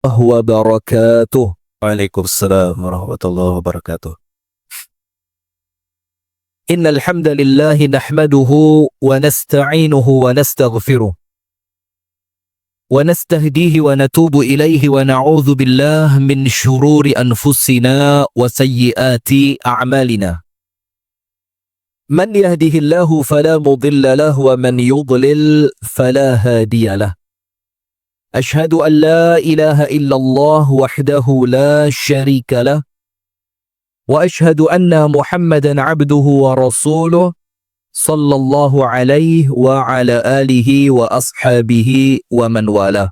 wabarakatuh. Waalaikumsalam warahmatullahi wabarakatuh. Innal hamdalillah nahmaduhu wa nasta'inuhu wa nastaghfiruh wa nastahdihi wa natubu ilaihi wa na'udzu billah min syururi anfusina wa sayyiati a'malina. Man yahdihillahu fala mudilla lahu wa man yudlil fala hadiyalah. Ashhadu an la ilaha illallah wahdahu la syarika lah wa ashhadu anna Muhammadan abduhu wa rasuluh sallallahu alaihi wa ala alihi wa ashabihi wa man wala.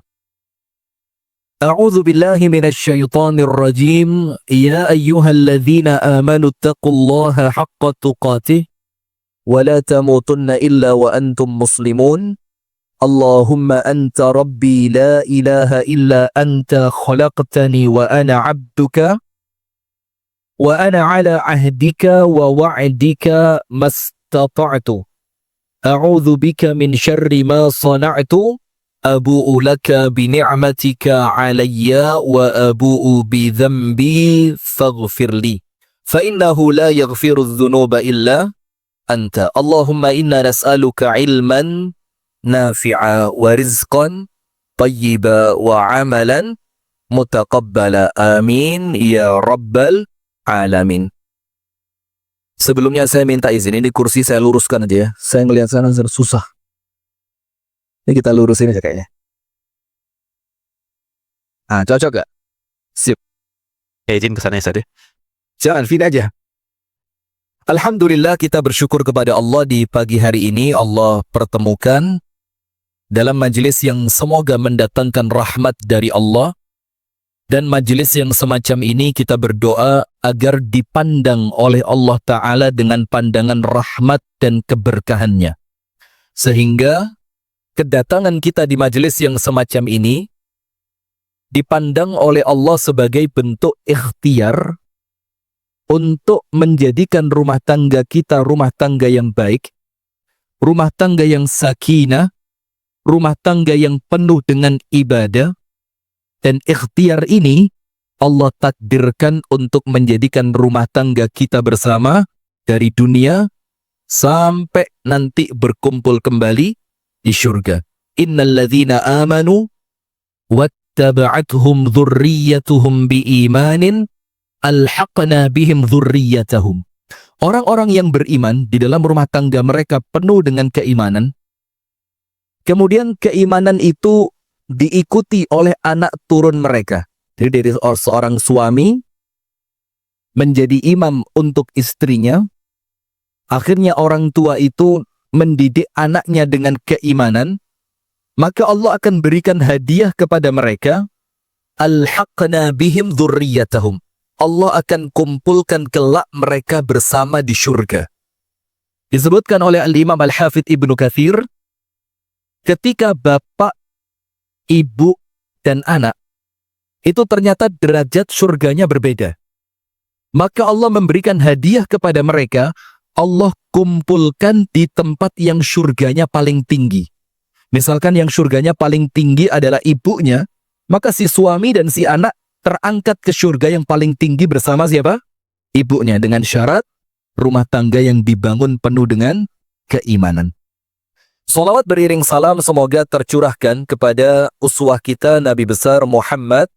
A'udzu billahi minasy syaithanir rajim. Ya ayyuhalladzina amanu taqullaha haqqa tuqatih wa la tamutunna illa wa antum muslimun. Allahumma anta rabbi la ilaha illa anta khalaqtani wa ana abduka wa ana ala ahdika wa wa'dika mastata'tu. A'udzu bika min syarri ma sana'tu. Abu'u laka bi ni'matika alayya wa abu'u bi dhanbi faghfirli. Fa innahu la yaghfiru adh-dhunuba illa anta. Allahumma inna nas'aluka ilman nafi'a wa rizqan tayyiba wa amalan mutaqabbala. Amin ya rabbal alamin. Sebelumnya saya minta izin, ini kursi saya luruskan aja ya. Saya ngelihat sana susah. Ini kita lurusin aja kayaknya. Cocok gak? Sip. Izin kesannya tadi. Jangan, fit aja. Alhamdulillah, kita bersyukur kepada Allah di pagi hari ini Allah pertemukan dalam majelis yang semoga mendatangkan rahmat dari Allah. Dan majelis yang semacam ini kita berdoa agar dipandang oleh Allah Ta'ala dengan pandangan rahmat dan keberkahannya. Sehingga kedatangan kita di majelis yang semacam ini dipandang oleh Allah sebagai bentuk ikhtiar untuk menjadikan rumah tangga kita rumah tangga yang baik, rumah tangga yang sakinah, rumah tangga yang penuh dengan ibadah. Dan ikhtiar ini Allah takdirkan untuk menjadikan rumah tangga kita bersama dari dunia sampai nanti berkumpul kembali di syurga. Innal ladzina amanu wattaba'athum dzurriyyatuhum biimanin alhaqna bihim dzurriyyatahum. Orang-orang yang beriman di dalam rumah tangga mereka penuh dengan keimanan. Kemudian keimanan itu diikuti oleh anak turun mereka. Jadi dari seorang suami menjadi imam untuk istrinya. Akhirnya orang tua itu mendidik anaknya dengan keimanan. Maka Allah akan berikan hadiah kepada mereka. Alhaqna bihim dzurriyyatahum. Allah akan kumpulkan kelak mereka bersama di syurga. Disebutkan oleh Al-Imam Al-Hafidh Ibnu Katsir, ketika bapak, ibu, dan anak itu ternyata derajat surganya berbeda. Maka Allah memberikan hadiah kepada mereka. Allah kumpulkan di tempat yang surganya paling tinggi. Misalkan yang surganya paling tinggi adalah ibunya, maka si suami dan si anak terangkat ke surga yang paling tinggi bersama siapa? Ibunya, dengan syarat rumah tangga yang dibangun penuh dengan keimanan. Salawat beriring salam semoga tercurahkan kepada uswah kita Nabi besar Muhammad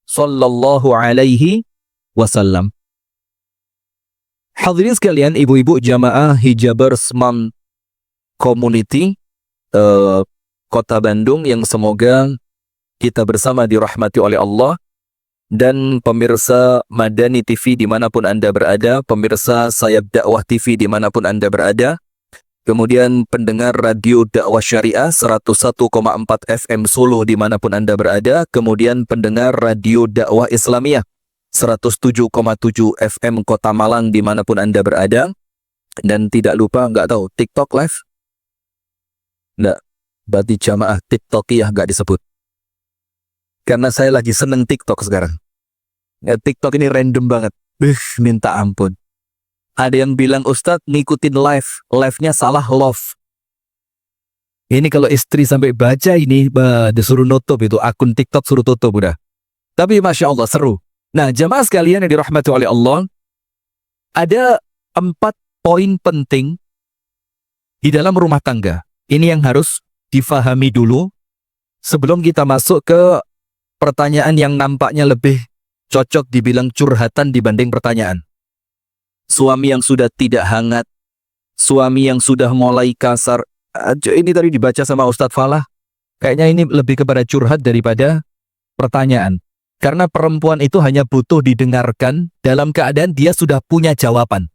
sallallahu alaihi wasallam. Hadirin sekalian, ibu-ibu jamaah Hijabers Mom Community Kota Bandung yang semoga kita bersama dirahmati oleh Allah, dan pemirsa Madani TV dimanapun Anda berada, pemirsa Sayap Dakwah TV dimanapun Anda berada, kemudian pendengar radio dakwah syariah 101,4 FM Solo dimanapun Anda berada, kemudian pendengar radio dakwah Islamiyah 107,7 FM Kota Malang dimanapun Anda berada, dan tidak lupa, nggak tahu, TikTok live? Nggak, berarti jamaah TikTokiyah nggak disebut. Karena saya lagi seneng TikTok sekarang. Ya, TikTok ini random banget. Minta ampun. Ada yang bilang, Ustadz ngikutin live-nya salah love. Ini kalau istri sampai baca ini, disuruh nutup itu, akun TikTok suruh tutup udah. Tapi Masya Allah seru. Nah, jamaah sekalian yang dirahmati oleh Allah, ada 4 poin penting di dalam rumah tangga. Ini yang harus difahami dulu sebelum kita masuk ke pertanyaan yang nampaknya lebih cocok dibilang curhatan dibanding pertanyaan. Suami yang sudah tidak hangat, suami yang sudah mulai kasar. Ini tadi dibaca sama Ustadz Falah. Kayaknya ini lebih kepada curhat daripada pertanyaan. Karena perempuan itu hanya butuh didengarkan dalam keadaan dia sudah punya jawaban.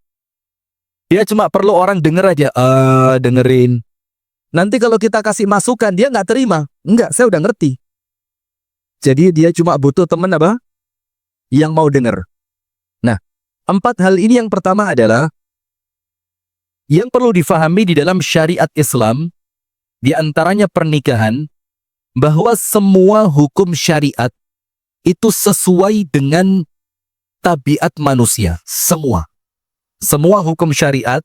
Dia cuma perlu orang denger aja, dengerin. Nanti kalau kita kasih masukan, dia nggak terima. Enggak, saya udah ngerti. Jadi dia cuma butuh teman apa? Yang mau denger. Nah, 4 hal ini yang pertama adalah yang perlu difahami di dalam syariat Islam, di antaranya pernikahan, bahwa semua hukum syariat itu sesuai dengan tabiat manusia. Semua hukum syariat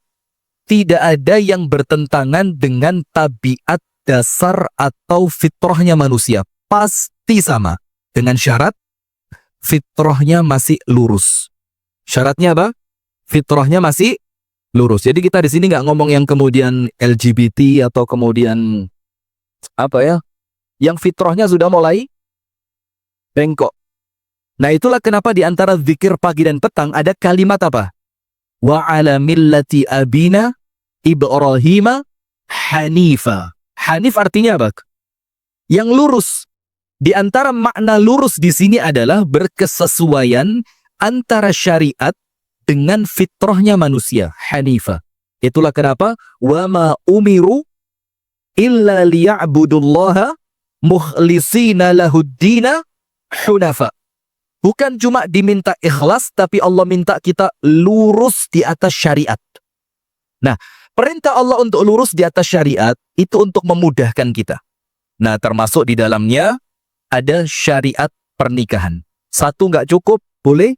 tidak ada yang bertentangan dengan tabiat dasar atau fitrahnya manusia. Pasti sama. Dengan syarat fitrahnya masih lurus. Syaratnya apa? Fitrahnya masih lurus. Jadi kita di sini nggak ngomong yang kemudian LGBT atau kemudian apa ya? Yang fitrahnya sudah mulai bengkok. Nah, itulah kenapa di antara zikir pagi dan petang ada kalimat apa? Wa ala millati abina Ibrahim hanifa. Hanif artinya apa? Yang lurus. Di antara makna lurus di sini adalah berkesesuaian antara syariat dengan fitrahnya manusia. Hanifa. Itulah kenapa wa ma umiru illa liya'budullaha mukhlisina lahuddina hunafa. Bukan cuma diminta ikhlas, tapi Allah minta kita lurus di atas syariat. Nah, perintah Allah untuk lurus di atas syariat itu untuk memudahkan kita. Nah, termasuk di dalamnya ada syariat pernikahan. 1 nggak cukup, boleh?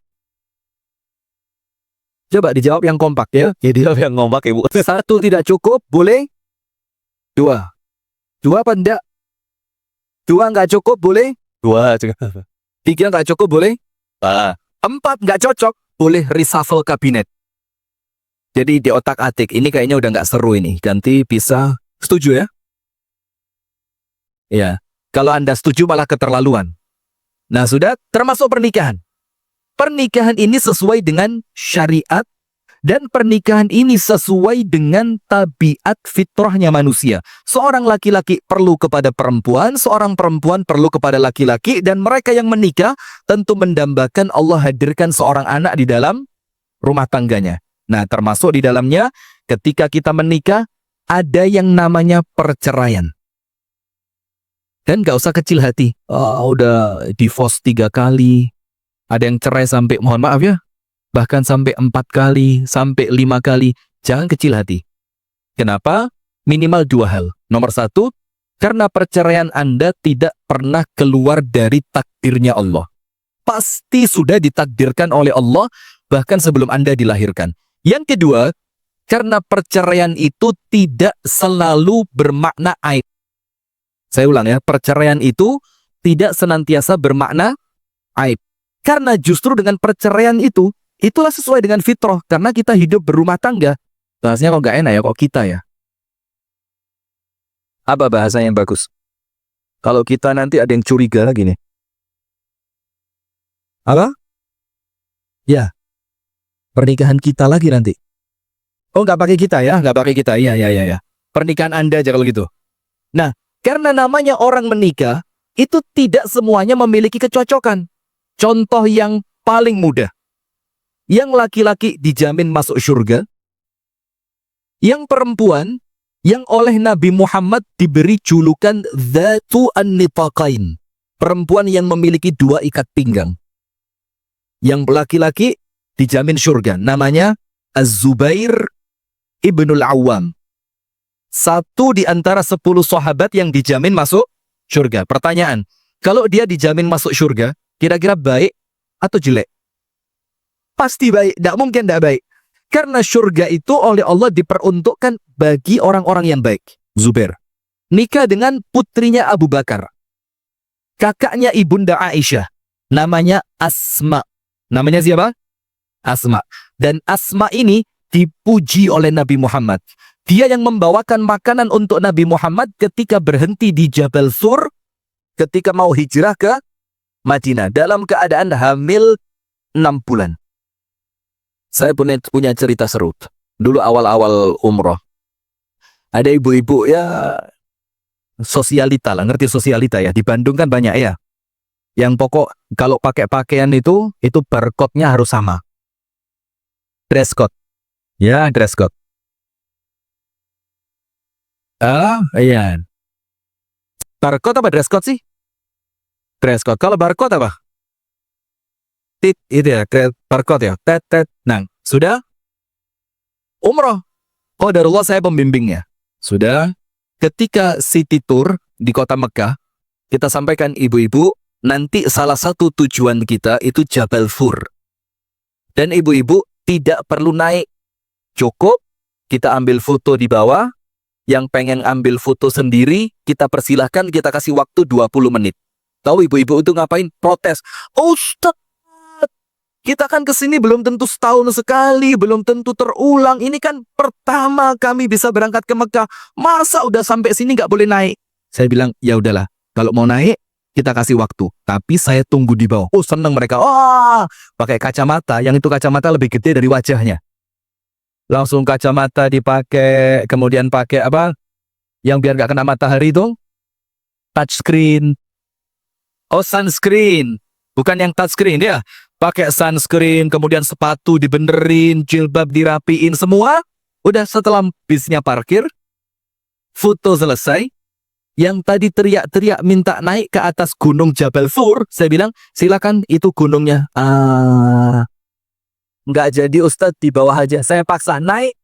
Coba dijawab yang kompak ya. Ya dijawab yang ngomong Ibu. 1 tidak cukup, boleh? 2 apa enggak? 2 nggak cukup, boleh? 2 juga. 3 nggak cukup, boleh? 4 nggak cocok, boleh reshuffle kabinet. Jadi di otak-atik, ini kayaknya udah nggak seru ini. Ganti bisa, setuju ya? Ya, kalau Anda setuju malah keterlaluan. Nah sudah, termasuk pernikahan. Pernikahan ini sesuai dengan syariat dan pernikahan ini sesuai dengan tabiat fitrahnya manusia. Seorang laki-laki perlu kepada perempuan, seorang perempuan perlu kepada laki-laki, dan mereka yang menikah tentu mendambakan Allah hadirkan seorang anak di dalam rumah tangganya. Nah, termasuk di dalamnya ketika kita menikah ada yang namanya perceraian. Dan gak usah kecil hati. Udah divorce 3 kali. Ada yang cerai sampai, mohon maaf ya, bahkan sampai 4 kali, sampai 5 kali. Jangan kecil hati. Kenapa? Minimal 2 hal. Nomor 1, karena perceraian Anda tidak pernah keluar dari takdirnya Allah. Pasti sudah ditakdirkan oleh Allah, bahkan sebelum Anda dilahirkan. Yang kedua, karena perceraian itu tidak selalu bermakna aib. Saya ulang ya, perceraian itu tidak senantiasa bermakna aib. Karena justru dengan perceraian itu, itulah sesuai dengan fitrah. Karena kita hidup berumah tangga. Bahasanya kok nggak enak ya, kok kita ya. Apa bahasa yang bagus? Kalau kita nanti ada yang curiga lagi nih. Apa? Ya. Pernikahan kita lagi nanti. Oh, nggak pakai kita ya, nggak pakai kita. Iya. Pernikahan Anda aja kalau gitu. Nah, karena namanya orang menikah, itu tidak semuanya memiliki kecocokan. Contoh yang paling mudah. Yang laki-laki dijamin masuk surga. Yang perempuan, yang oleh Nabi Muhammad diberi julukan Dzatu an-Nitaqain. Perempuan yang memiliki 2 ikat pinggang. Yang laki-laki dijamin surga. Namanya Az-Zubair Ibnul Awwam. 1 di antara 10 sahabat yang dijamin masuk surga. Pertanyaan, kalau dia dijamin masuk surga, kira-kira baik atau jelek? Pasti baik, tidak mungkin tidak baik. Karena surga itu oleh Allah diperuntukkan bagi orang-orang yang baik. Zubair nikah dengan putrinya Abu Bakar, kakaknya Ibunda Aisyah. namanya Asma. Namanya siapa? Asma. Dan Asma ini dipuji oleh Nabi Muhammad. Dia yang membawakan makanan untuk Nabi Muhammad ketika berhenti di Jabal Sur, ketika mau hijrah ke Madinah dalam keadaan hamil 6 bulan. Saya punya cerita seru. Dulu awal-awal umroh, ada ibu-ibu ya sosialita lah, ngerti sosialita ya. Di Bandung kan banyak ya. Yang pokok kalau pakai pakaian itu barcode-nya harus sama. Dress code. Ya, dress code. Iya. Barcode apa dress code sih? Dress code. Kalau barcode apa? Tit, itu ya, barcode ya. Tet. Nah, sudah? Umroh. Qadarullah saya pembimbingnya. Sudah. Ketika city tour di kota Mekah, kita sampaikan ibu-ibu, nanti salah satu tujuan kita itu Jabal Sur. Dan ibu-ibu tidak perlu naik. Cukup, kita ambil foto di bawah. Yang pengen ambil foto sendiri, kita persilahkan, kita kasih waktu 20 menit. Tahu ibu-ibu itu ngapain? Protes. Ustaz, kita kan kesini belum tentu setahun sekali, belum tentu terulang. Ini kan pertama kami bisa berangkat ke Mekah. Masa udah sampai sini nggak boleh naik? Saya bilang, ya udahlah. Kalau mau naik, kita kasih waktu. Tapi saya tunggu di bawah. Oh, senang mereka. Oh, pakai kacamata. Yang itu kacamata lebih gede dari wajahnya. Langsung kacamata dipakai, kemudian pakai apa? Yang biar nggak kena matahari itu? Touchscreen. Oh, sunscreen. Bukan yang touchscreen ya. Pakai sunscreen, kemudian sepatu dibenerin, jilbab dirapiin, semua. Udah setelah bisnya parkir, foto selesai. Yang tadi teriak-teriak minta naik ke atas gunung Jabal Sur, saya bilang, silakan itu gunungnya. Nggak jadi Ustadz, di bawah aja. Saya paksa naik.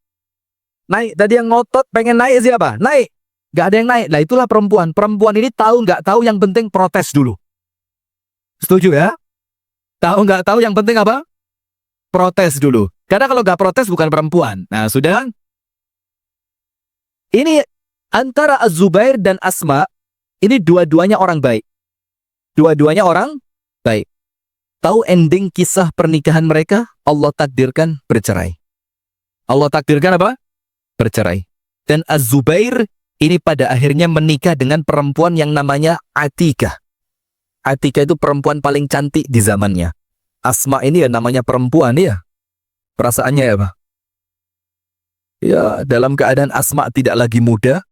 Naik. Tadi yang ngotot pengen naik siapa? Naik. Nggak ada yang naik. Nah itulah perempuan. Perempuan ini tahu nggak tahu, yang penting protes dulu. Setuju ya? Tahu nggak tahu, yang penting apa? Protes dulu. Karena kalau nggak protes bukan perempuan. Nah sudah. Ini antara Az-Zubair dan Asma, ini dua-duanya orang baik. Dua-duanya orang baik. Tahu ending kisah pernikahan mereka? Allah takdirkan bercerai. Allah takdirkan apa? Bercerai. Dan Az-Zubair ini pada akhirnya menikah dengan perempuan yang namanya Atikah. Atikah itu perempuan paling cantik di zamannya. Asma ini ya namanya perempuan ya. Perasaannya ya Pak? Ya, dalam keadaan Asma tidak lagi muda,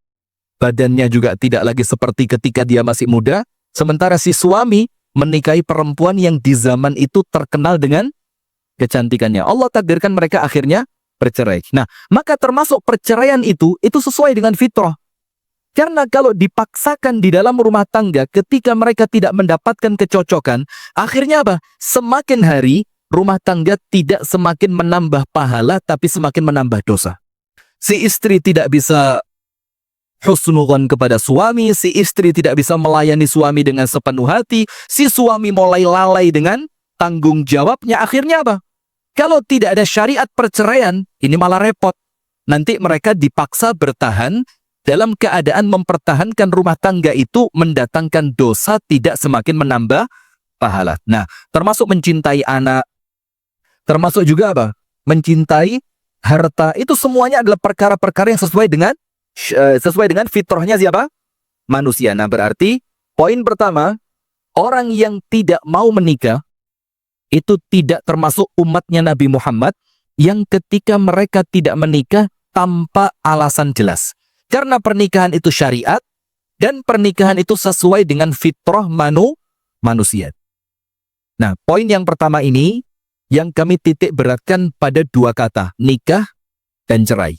badannya juga tidak lagi seperti ketika dia masih muda, sementara si suami menikahi perempuan yang di zaman itu terkenal dengan kecantikannya. Allah takdirkan mereka akhirnya bercerai. Nah, maka termasuk perceraian itu sesuai dengan fitrah. Karena kalau dipaksakan di dalam rumah tangga ketika mereka tidak mendapatkan kecocokan, akhirnya apa? Semakin hari rumah tangga tidak semakin menambah pahala, tapi semakin menambah dosa. Si istri tidak bisa husnudzon kepada suami, si istri tidak bisa melayani suami dengan sepenuh hati, si suami mulai lalai dengan tanggung jawabnya. Akhirnya apa? Kalau tidak ada syariat perceraian, ini malah repot. Nanti mereka dipaksa bertahan dalam keadaan mempertahankan rumah tangga itu mendatangkan dosa, tidak semakin menambah pahala. Nah, termasuk mencintai anak, termasuk juga apa? Mencintai harta, itu semuanya adalah perkara-perkara yang sesuai dengan fitrahnya siapa? Manusia. Nah, berarti poin pertama, orang yang tidak mau menikah itu tidak termasuk umatnya Nabi Muhammad yang ketika mereka tidak menikah tanpa alasan jelas. Karena pernikahan itu syariat dan pernikahan itu sesuai dengan fitrah manusia. Nah, poin yang pertama ini yang kami titik beratkan pada dua kata, nikah dan cerai.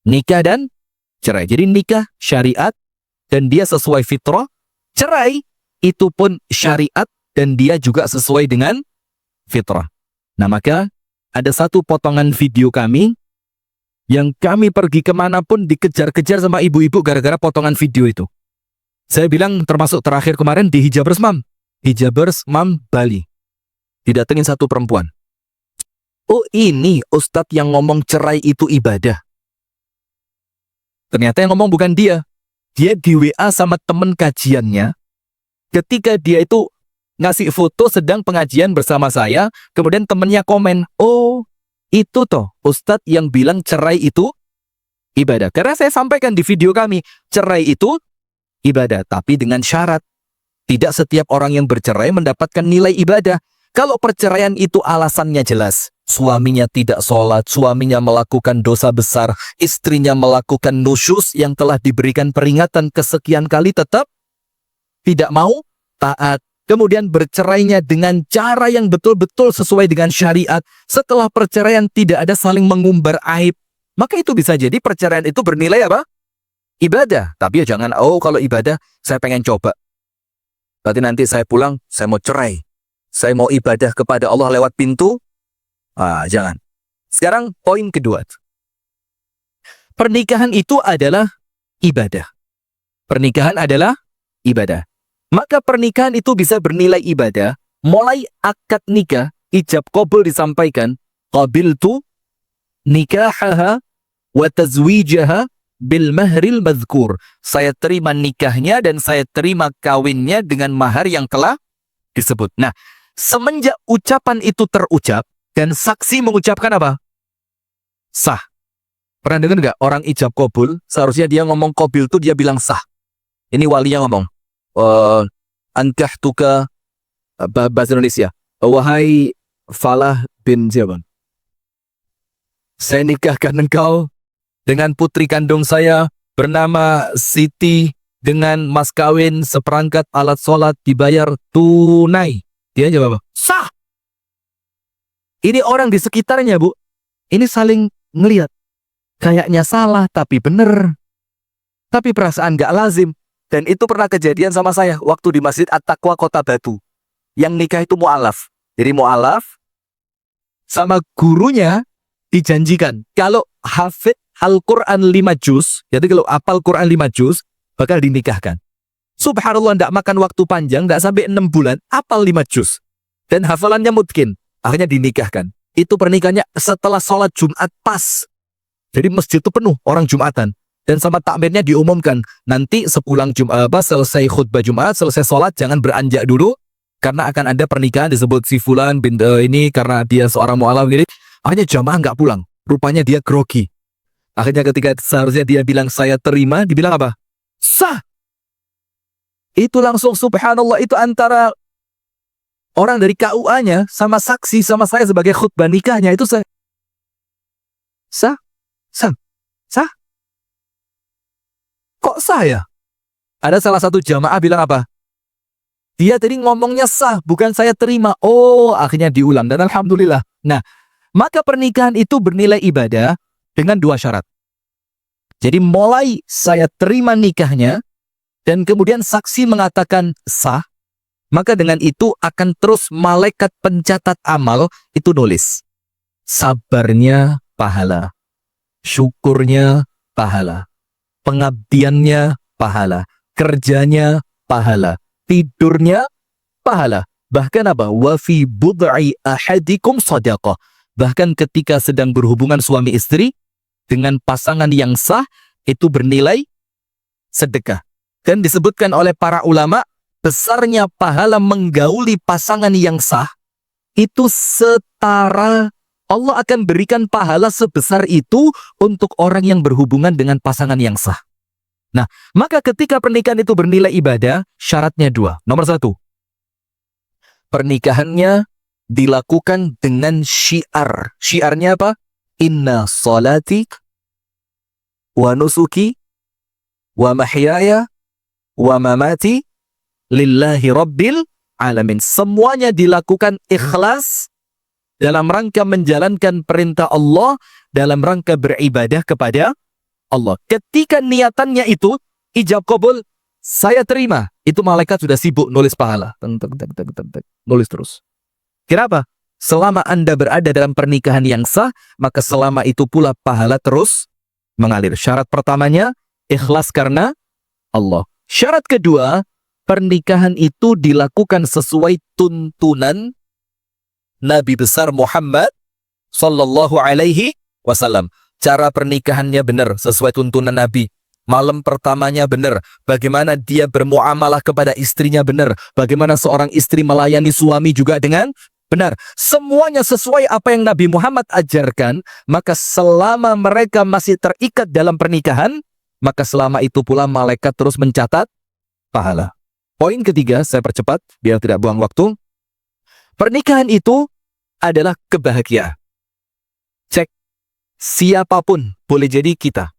Nikah dan cerai. Jadi nikah syariat dan dia sesuai fitrah. Cerai itu pun syariat dan dia juga sesuai dengan fitrah. Nah, maka ada satu potongan video kami yang kami pergi kemanapun dikejar-kejar sama ibu-ibu gara-gara potongan video itu. Saya bilang termasuk terakhir kemarin di Hijabers Mam. Hijabers Mam Bali. Didatengin satu perempuan. Oh, ini Ustadz yang ngomong cerai itu ibadah. Ternyata yang ngomong bukan dia. Dia di WA sama temen kajiannya. Ketika dia itu ngasih foto sedang pengajian bersama saya, kemudian temennya komen, oh itu toh Ustadz yang bilang cerai itu ibadah. Karena saya sampaikan di video kami, cerai itu ibadah, tapi dengan syarat. Tidak setiap orang yang bercerai mendapatkan nilai ibadah. Kalau perceraian itu alasannya jelas, suaminya tidak sholat, suaminya melakukan dosa besar, istrinya melakukan nusyus yang telah diberikan peringatan kesekian kali tetap tidak mau taat, kemudian bercerainya dengan cara yang betul-betul sesuai dengan syariat. Setelah perceraian tidak ada saling mengumbar aib, maka itu bisa jadi perceraian itu bernilai apa? Ibadah. Tapi ya jangan, oh kalau ibadah saya pengen coba, berarti nanti saya pulang saya mau cerai, saya mau ibadah kepada Allah lewat pintu. Jangan. Sekarang poin kedua, pernikahan itu adalah ibadah. Pernikahan adalah ibadah. Maka pernikahan itu bisa bernilai ibadah. Mulai akad nikah, ijab qabul disampaikan, qabiltu nikahaha wa tazwijaha bil mahril madhkur. Saya terima nikahnya dan saya terima kawinnya dengan mahar yang telah disebut. Nah, semenjak ucapan itu terucap dan saksi mengucapkan apa? Sah. Pernah dengar nggak orang ijab qabul? Seharusnya dia ngomong qabil itu dia bilang sah. Ini walinya ngomong, ankahtuka, bahasa Indonesia, wahai Falah bin Jaban, saya nikahkan engkau dengan putri kandung saya bernama Siti dengan mas kawin seperangkat alat sholat dibayar tunai. Dia jawab apa? Sah. Ini orang di sekitarnya, Bu. Ini saling ngelihat. Kayaknya salah, tapi bener. Tapi perasaan gak lazim. Dan itu pernah kejadian sama saya waktu di Masjid At-Taqwa Kota Batu. Yang nikah itu mu'alaf. Jadi mu'alaf sama gurunya dijanjikan kalau hafid Al-Quran 5 juz, jadi kalau hafal Quran 5 juz, bakal dinikahkan. Subhanallah, tidak makan waktu panjang, tidak sampai 6 bulan, hafal 5 juz. Dan hafalannya mungkin, akhirnya dinikahkan. Itu pernikahannya setelah sholat Jumat pas. Jadi masjid itu penuh orang Jumatan. Dan sama takmirnya diumumkan, nanti sepulang selesai khutbah Jumat, selesai sholat, jangan beranjak dulu, karena akan ada pernikahan disebut si Fulan bin ini, karena dia seorang mu'alaf. Jadi akhirnya jamaah nggak pulang. Rupanya dia grogi. Akhirnya ketika seharusnya dia bilang saya terima, dibilang apa? Sah. Itu langsung subhanallah, itu antara orang dari KUA-nya sama saksi sama saya sebagai khutbah nikahnya itu sah. Sah? Sah? Sah? Kok sah ya? Ada salah satu jamaah bilang apa? Dia tadi ngomongnya sah, bukan saya terima. Oh, akhirnya diulang dan alhamdulillah. Nah, maka pernikahan itu bernilai ibadah dengan 2 syarat. Jadi mulai saya terima nikahnya dan kemudian saksi mengatakan sah, maka dengan itu akan terus malaikat pencatat amal itu nulis. Sabarnya pahala, syukurnya pahala, pengabdiannya pahala, kerjanya pahala, tidurnya pahala. Bahkan apa? Wa fi bud'i ahadikum shadaqah. Bahkan ketika sedang berhubungan suami istri dengan pasangan yang sah, itu bernilai sedekah. Dan disebutkan oleh para ulama, besarnya pahala menggauli pasangan yang sah, itu setara, Allah akan berikan pahala sebesar itu untuk orang yang berhubungan dengan pasangan yang sah. Nah, maka ketika pernikahan itu bernilai ibadah, syaratnya 2. Nomor 1, pernikahannya dilakukan dengan syiar. Syiarnya apa? Inna salati wa nusuki wa mahyaya wa mamati lillahi rabbil alamin. Semuanya dilakukan ikhlas dalam rangka menjalankan perintah Allah, dalam rangka beribadah kepada Allah. Ketika niatannya itu ijab qabul, saya terima, itu malaikat sudah sibuk nulis pahala. Nulis terus. Kenapa? Selama Anda berada dalam pernikahan yang sah, maka selama itu pula pahala terus mengalir. Syarat pertamanya, ikhlas karena Allah. Syarat kedua, pernikahan itu dilakukan sesuai tuntunan Nabi besar Muhammad sallallahu alaihi wasallam. Cara pernikahannya benar sesuai tuntunan Nabi. Malam pertamanya benar, bagaimana dia bermuamalah kepada istrinya benar, bagaimana seorang istri melayani suami juga dengan benar. Semuanya sesuai apa yang Nabi Muhammad ajarkan, maka selama mereka masih terikat dalam pernikahan, maka selama itu pula malaikat terus mencatat pahala. Poin ketiga, saya percepat biar tidak buang waktu. Pernikahan itu adalah kebahagiaan. Cek, siapapun boleh jadi kita.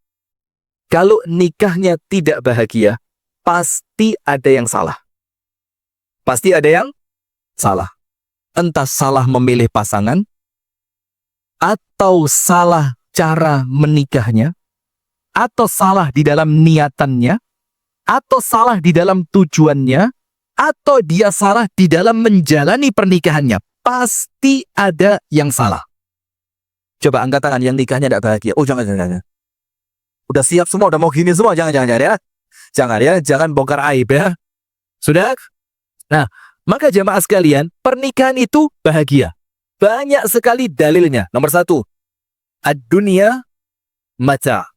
Kalau nikahnya tidak bahagia, pasti ada yang salah. Pasti ada yang salah. Entah salah memilih pasangan, atau salah cara menikahnya, atau salah di dalam niatannya, atau salah di dalam tujuannya, atau dia salah di dalam menjalani pernikahannya. Pasti ada yang salah. Coba angkat tangan yang nikahnya tidak bahagia. Oh, jangan. Udah siap semua, udah mau gini semua, jangan ya. Jangan bongkar aib ya. Sudah? Nah, maka jamaah sekalian, pernikahan itu bahagia. Banyak sekali dalilnya. Nomor 1, ad-dunya mata'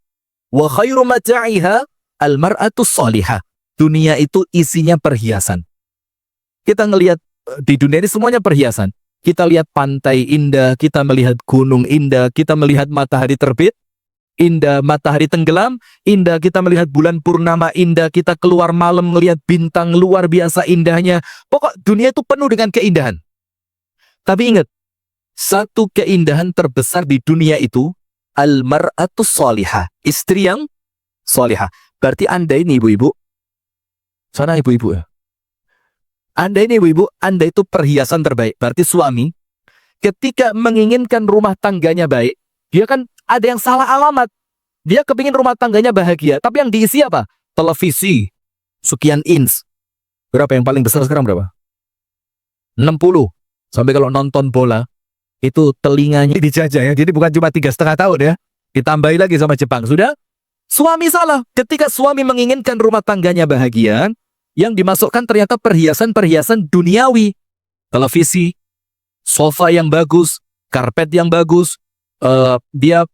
wa khairu mata'iha al-mar'atu sholihah. Dunia itu isinya perhiasan. Kita ngelihat di dunia ini semuanya perhiasan. Kita lihat pantai indah, kita melihat gunung indah, kita melihat matahari terbit indah, matahari tenggelam indah, kita melihat bulan purnama indah, kita keluar malam melihat bintang luar biasa indahnya. Pokok dunia itu penuh dengan keindahan. Tapi ingat, satu keindahan terbesar di dunia itu al-mar'atu sholihah, istri yang sholihah. Berarti Anda ini ibu-ibu, sana ibu-ibu ya, Anda ini ibu-ibu, Anda itu perhiasan terbaik. Berarti suami ketika menginginkan rumah tangganya baik, dia kan ada yang salah alamat. Dia kepingin rumah tangganya bahagia, tapi yang diisi apa? Televisi, sekian inch. Berapa yang paling besar sekarang berapa? 60. Sampai kalau nonton bola, itu telinganya dijajah ya. Jadi bukan cuma 3,5 tahun ya. Ditambahi lagi sama Jepang. Sudah? Suami salah. Ketika suami menginginkan rumah tangganya bahagia, yang dimasukkan ternyata perhiasan-perhiasan duniawi. Televisi, sofa yang bagus, karpet yang bagus, dia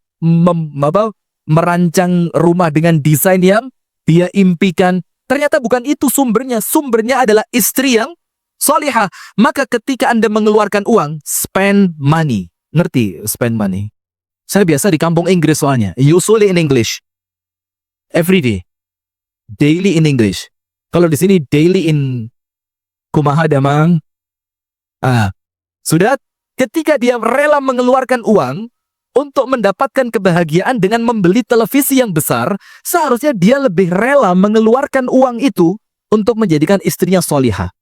merancang rumah dengan desain yang dia impikan. Ternyata bukan itu sumbernya. Sumbernya adalah istri yang sholihah. Maka ketika Anda mengeluarkan uang, spend money. Ngerti spend money? Saya biasa di kampung Inggris soalnya. Usually in English. Every day. Daily in English. Kalau di sini daily in kumaha damang. Sudah, ketika dia rela mengeluarkan uang untuk mendapatkan kebahagiaan dengan membeli televisi yang besar, seharusnya dia lebih rela mengeluarkan uang itu untuk menjadikan istrinya sholihah.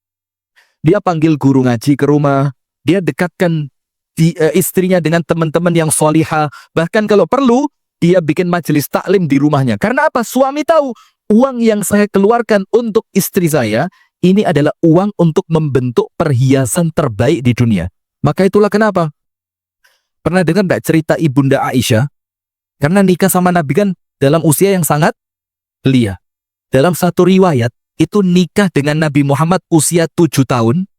Dia panggil guru ngaji ke rumah, dia dekatkan istrinya dengan teman-teman yang sholihah, bahkan kalau perlu, dia bikin majelis taklim di rumahnya. Karena apa? Suami tahu, uang yang saya keluarkan untuk istri saya, ini adalah uang untuk membentuk perhiasan terbaik di dunia. Maka itulah kenapa. Pernah dengar nggak cerita Ibunda Aisyah? Karena nikah sama Nabi kan dalam usia yang sangat belia. Dalam satu riwayat, itu nikah dengan Nabi Muhammad usia 7 tahun,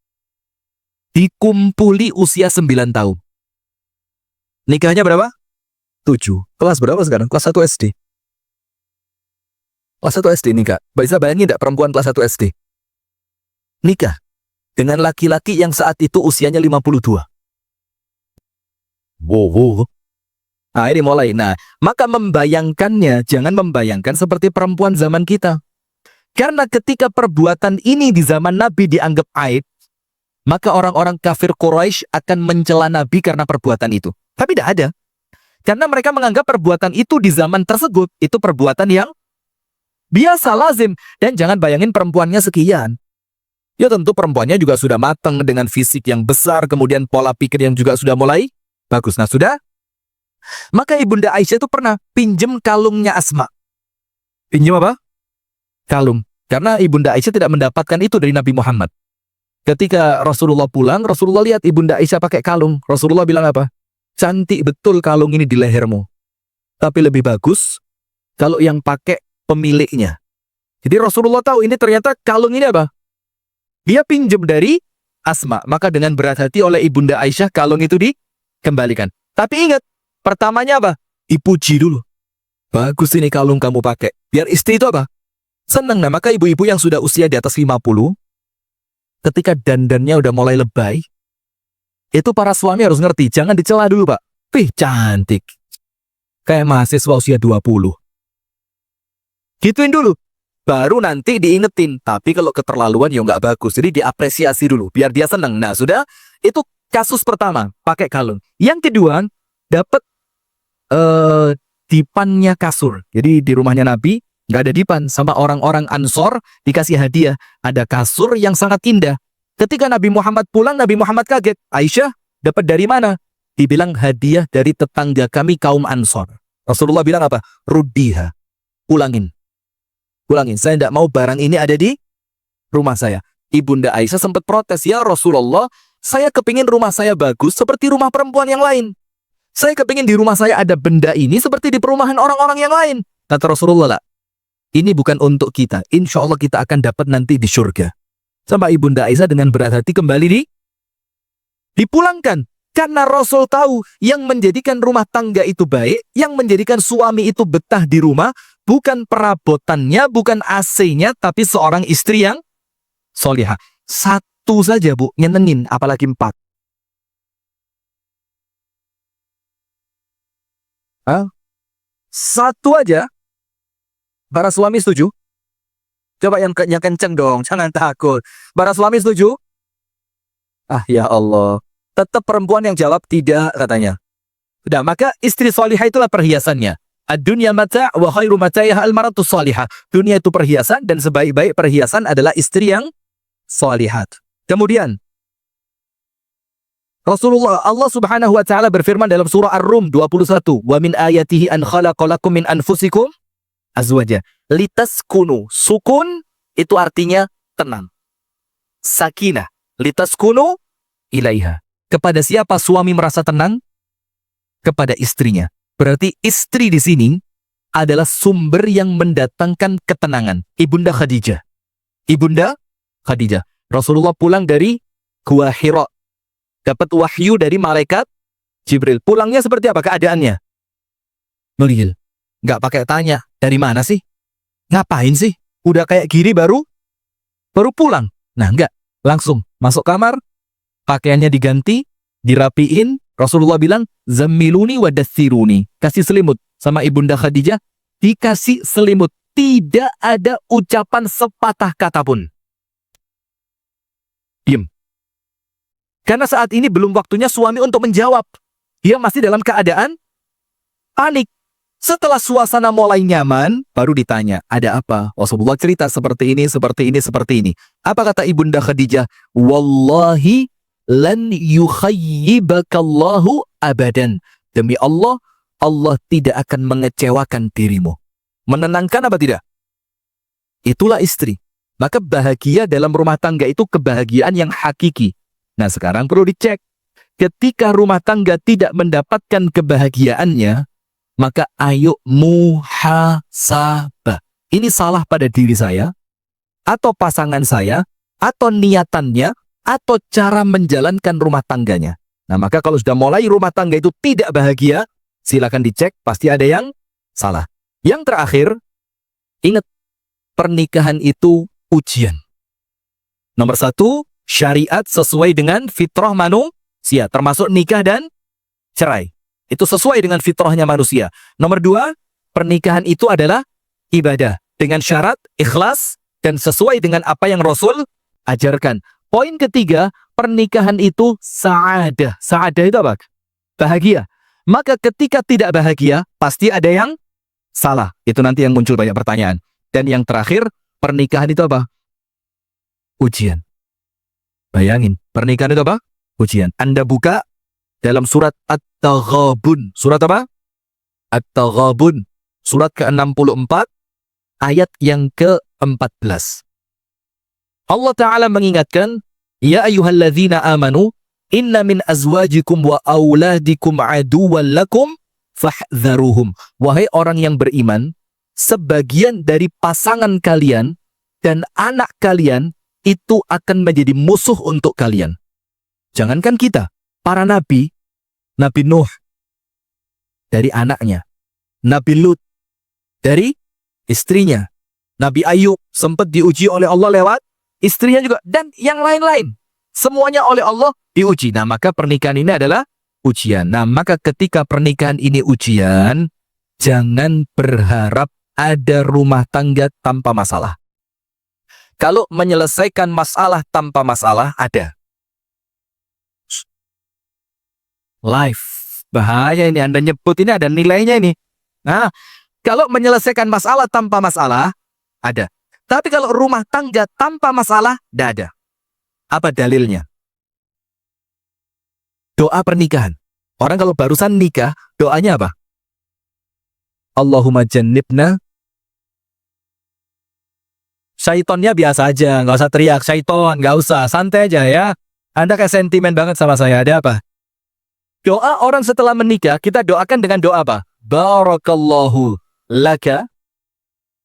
dikumpuli usia 9 tahun. Nikahnya berapa? 7. Kelas berapa sekarang? Kelas 1 SD. Kelas 1 SD nikah. Bisa bayangin nggak perempuan kelas 1 SD? Nikah dengan laki-laki yang saat itu usianya 52. Wow. Nah, ini mulai. Nah, maka membayangkannya, jangan membayangkan seperti perempuan zaman kita. Karena ketika perbuatan ini di zaman Nabi dianggap aib, maka orang-orang kafir Quraisy akan mencela Nabi karena perbuatan itu. Tapi tidak ada. Karena mereka menganggap perbuatan itu di zaman tersebut, itu perbuatan yang biasa, lazim. Dan jangan bayangin perempuannya sekian. Ya tentu perempuannya juga sudah matang dengan fisik yang besar, kemudian pola pikir yang juga sudah mulai bagus. Nah, sudah? Maka Ibunda Aisyah itu pernah pinjem kalungnya Asma. Pinjem apa? Kalung. Karena Ibunda Aisyah tidak mendapatkan itu dari Nabi Muhammad. Ketika Rasulullah pulang, Rasulullah lihat Ibunda Aisyah pakai kalung. Rasulullah bilang apa? Cantik betul kalung ini di lehermu. Tapi lebih bagus kalau yang pakai pemiliknya. Jadi Rasulullah tahu ini ternyata kalung ini apa? Dia pinjem dari Asma. Maka dengan berat hati oleh Ibunda Aisyah kalung itu dikembalikan. Tapi ingat, pertamanya apa? Dipuji dulu. Bagus ini kalung kamu pakai. Biar istri itu apa? Senang. Nah, maka ibu-ibu yang sudah usia di atas 50, ketika dandannya udah mulai lebay, itu para suami harus ngerti, jangan dicela dulu, Pak. Wih, cantik. Kayak mahasiswa usia 20. Gituin dulu. Baru nanti diingetin. Tapi kalau keterlaluan ya nggak bagus. Jadi diapresiasi dulu, biar dia senang. Nah, sudah. Itu kasus pertama, pakai kalung. Yang kedua, dapat dipannya kasur. Jadi di rumahnya Nabi, nggak ada dipan. Sama orang-orang Ansor dikasih hadiah. Ada kasur yang sangat indah. Ketika Nabi Muhammad pulang, Nabi Muhammad kaget. Aisyah, dapat dari mana? Dibilang hadiah dari tetangga kami kaum Ansor. Rasulullah bilang apa? Ruddiha. Pulangin. Pulangin. Saya tidak mau barang ini ada di rumah saya. Ibunda Aisyah sempat protes. Ya Rasulullah, saya kepingin rumah saya bagus seperti rumah perempuan yang lain. Saya kepingin di rumah saya ada benda ini seperti di perumahan orang-orang yang lain. Kata Rasulullah, lah, ini bukan untuk kita. Insya Allah kita akan dapat nanti di surga. Sampai Ibunda Aisyah dengan berat hati kembali dipulangkan. Karena Rasul tahu yang menjadikan rumah tangga itu baik, yang menjadikan suami itu betah di rumah, bukan perabotannya, bukan AC-nya, tapi seorang istri yang solihah. Satu saja, Bu, nyenengin, apalagi 4. Hah? Satu aja. Para suami setuju? Coba yang kenceng dong, jangan takut. Para suami setuju? Ah, ya Allah. Tetap perempuan yang jawab tidak, katanya. Sudah, maka istri solihah itulah perhiasannya. Ad-dunya mata' wa khairu mata'ihha al-maratu solihah. Dunia itu perhiasan dan sebaik-baik perhiasan adalah istri yang solihat. Kemudian, Rasulullah, Allah Subhanahu wa taala berfirman dalam surah Ar-Rum 21, "Wa min ayatihi an khalaqalakum min anfusikum azwaja litaskunu." Sukun itu artinya tenang. Sakinah, litaskunu ilaiha. Kepada siapa suami merasa tenang? Kepada istrinya. Berarti istri di sini adalah sumber yang mendatangkan ketenangan. Ibunda Khadijah. Ibunda Khadijah. Rasulullah pulang dari Gua Hira. Dapat wahyu dari malaikat Jibril. Pulangnya seperti apa keadaannya? Melihil. Nggak pakai tanya. Dari mana sih? Ngapain sih? Udah kayak gini baru pulang. Nah, enggak. Langsung masuk kamar. Pakaiannya diganti, dirapiin. Rasulullah bilang, "Zammiluni wa dathiruni." Kasih selimut. Sama Ibunda Khadijah, dikasih selimut. Tidak ada ucapan sepatah kata pun. Diam. Karena saat ini belum waktunya suami untuk menjawab. Dia masih dalam keadaan panik. Setelah suasana mulai nyaman, baru ditanya, ada apa? Rasulullah cerita seperti ini, seperti ini, seperti ini. Apa kata Ibunda Khadijah? Wallahi lan yukhayyibakallahu abadan. Demi Allah, Allah tidak akan mengecewakan dirimu. Menenangkan apa tidak? Itulah istri. Maka bahagia dalam rumah tangga itu kebahagiaan yang hakiki. Nah, sekarang perlu dicek. Ketika rumah tangga tidak mendapatkan kebahagiaannya, maka ayo muhasabah. Ini salah pada diri saya, atau pasangan saya, atau niatannya, atau cara menjalankan rumah tangganya. Nah, maka kalau sudah mulai rumah tangga itu tidak bahagia, silakan dicek, pasti ada yang salah. Yang terakhir, ingat, pernikahan itu ujian. Nomor 1, syariat sesuai dengan fitrah manusia, termasuk nikah dan cerai. Itu sesuai dengan fitrahnya manusia. Nomor 2, pernikahan itu adalah ibadah dengan syarat ikhlas dan sesuai dengan apa yang Rasul ajarkan. Poin ketiga, pernikahan itu sa'adah. Sa'adah itu apa? Bahagia. Maka ketika tidak bahagia, pasti ada yang salah. Itu nanti yang muncul banyak pertanyaan. Dan yang terakhir, pernikahan itu apa? Ujian. Bayangin, pernikahan itu apa? Ujian. Anda buka dalam surat At-Taghabun. Surat apa? At-Taghabun. Surat ke-64, ayat yang ke-14. Allah Ta'ala mengingatkan, Ya ayyuhalladzina amanu, inna min azwajikum wa auladikum aduwan lakum, fahdharuhum. Wahai orang yang beriman, sebagian dari pasangan kalian dan anak kalian itu akan menjadi musuh untuk kalian. Jangankan kita, para nabi, Nabi Nuh dari anaknya, Nabi Lut dari istrinya. Nabi Ayub sempat diuji oleh Allah lewat istrinya juga. Dan yang lain-lain. Semuanya oleh Allah diuji. Nah, maka pernikahan ini adalah ujian. Nah, maka ketika pernikahan ini ujian, jangan berharap ada rumah tangga tanpa masalah. Kalau menyelesaikan masalah tanpa masalah, ada. Life. Bahaya ini, Anda nyebut ini ada nilainya ini. Nah, kalau menyelesaikan masalah tanpa masalah, ada. Tapi kalau rumah tangga tanpa masalah, tidak ada. Apa dalilnya? Doa pernikahan. Orang kalau barusan nikah, doanya apa? Allahumma jannibna. Syaitonnya biasa aja, nggak usah teriak syaiton, nggak usah, santai aja ya. Anda kayak sentimen banget sama saya, ada apa? Doa orang setelah menikah, kita doakan dengan doa apa? Barakallahu laka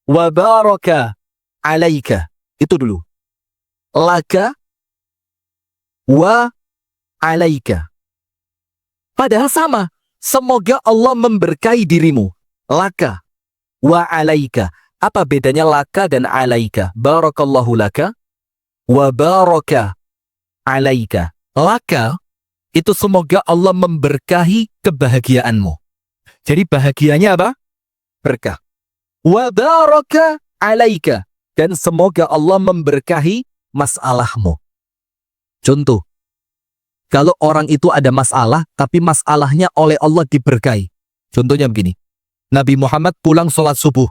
wa baraka alaika. Itu dulu. Laka wa alaika. Padahal sama. Semoga Allah memberkahi dirimu. Laka wa alaika. Apa bedanya laka dan alaika? Barakallahu laka wa baraka alaika. Laka itu semoga Allah memberkahi kebahagiaanmu. Jadi bahagianya apa? Berkah. Wa baraka alaika. Dan semoga Allah memberkahi masalahmu. Contoh. Kalau orang itu ada masalah, tapi masalahnya oleh Allah diberkahi. Contohnya begini. Nabi Muhammad pulang sholat subuh.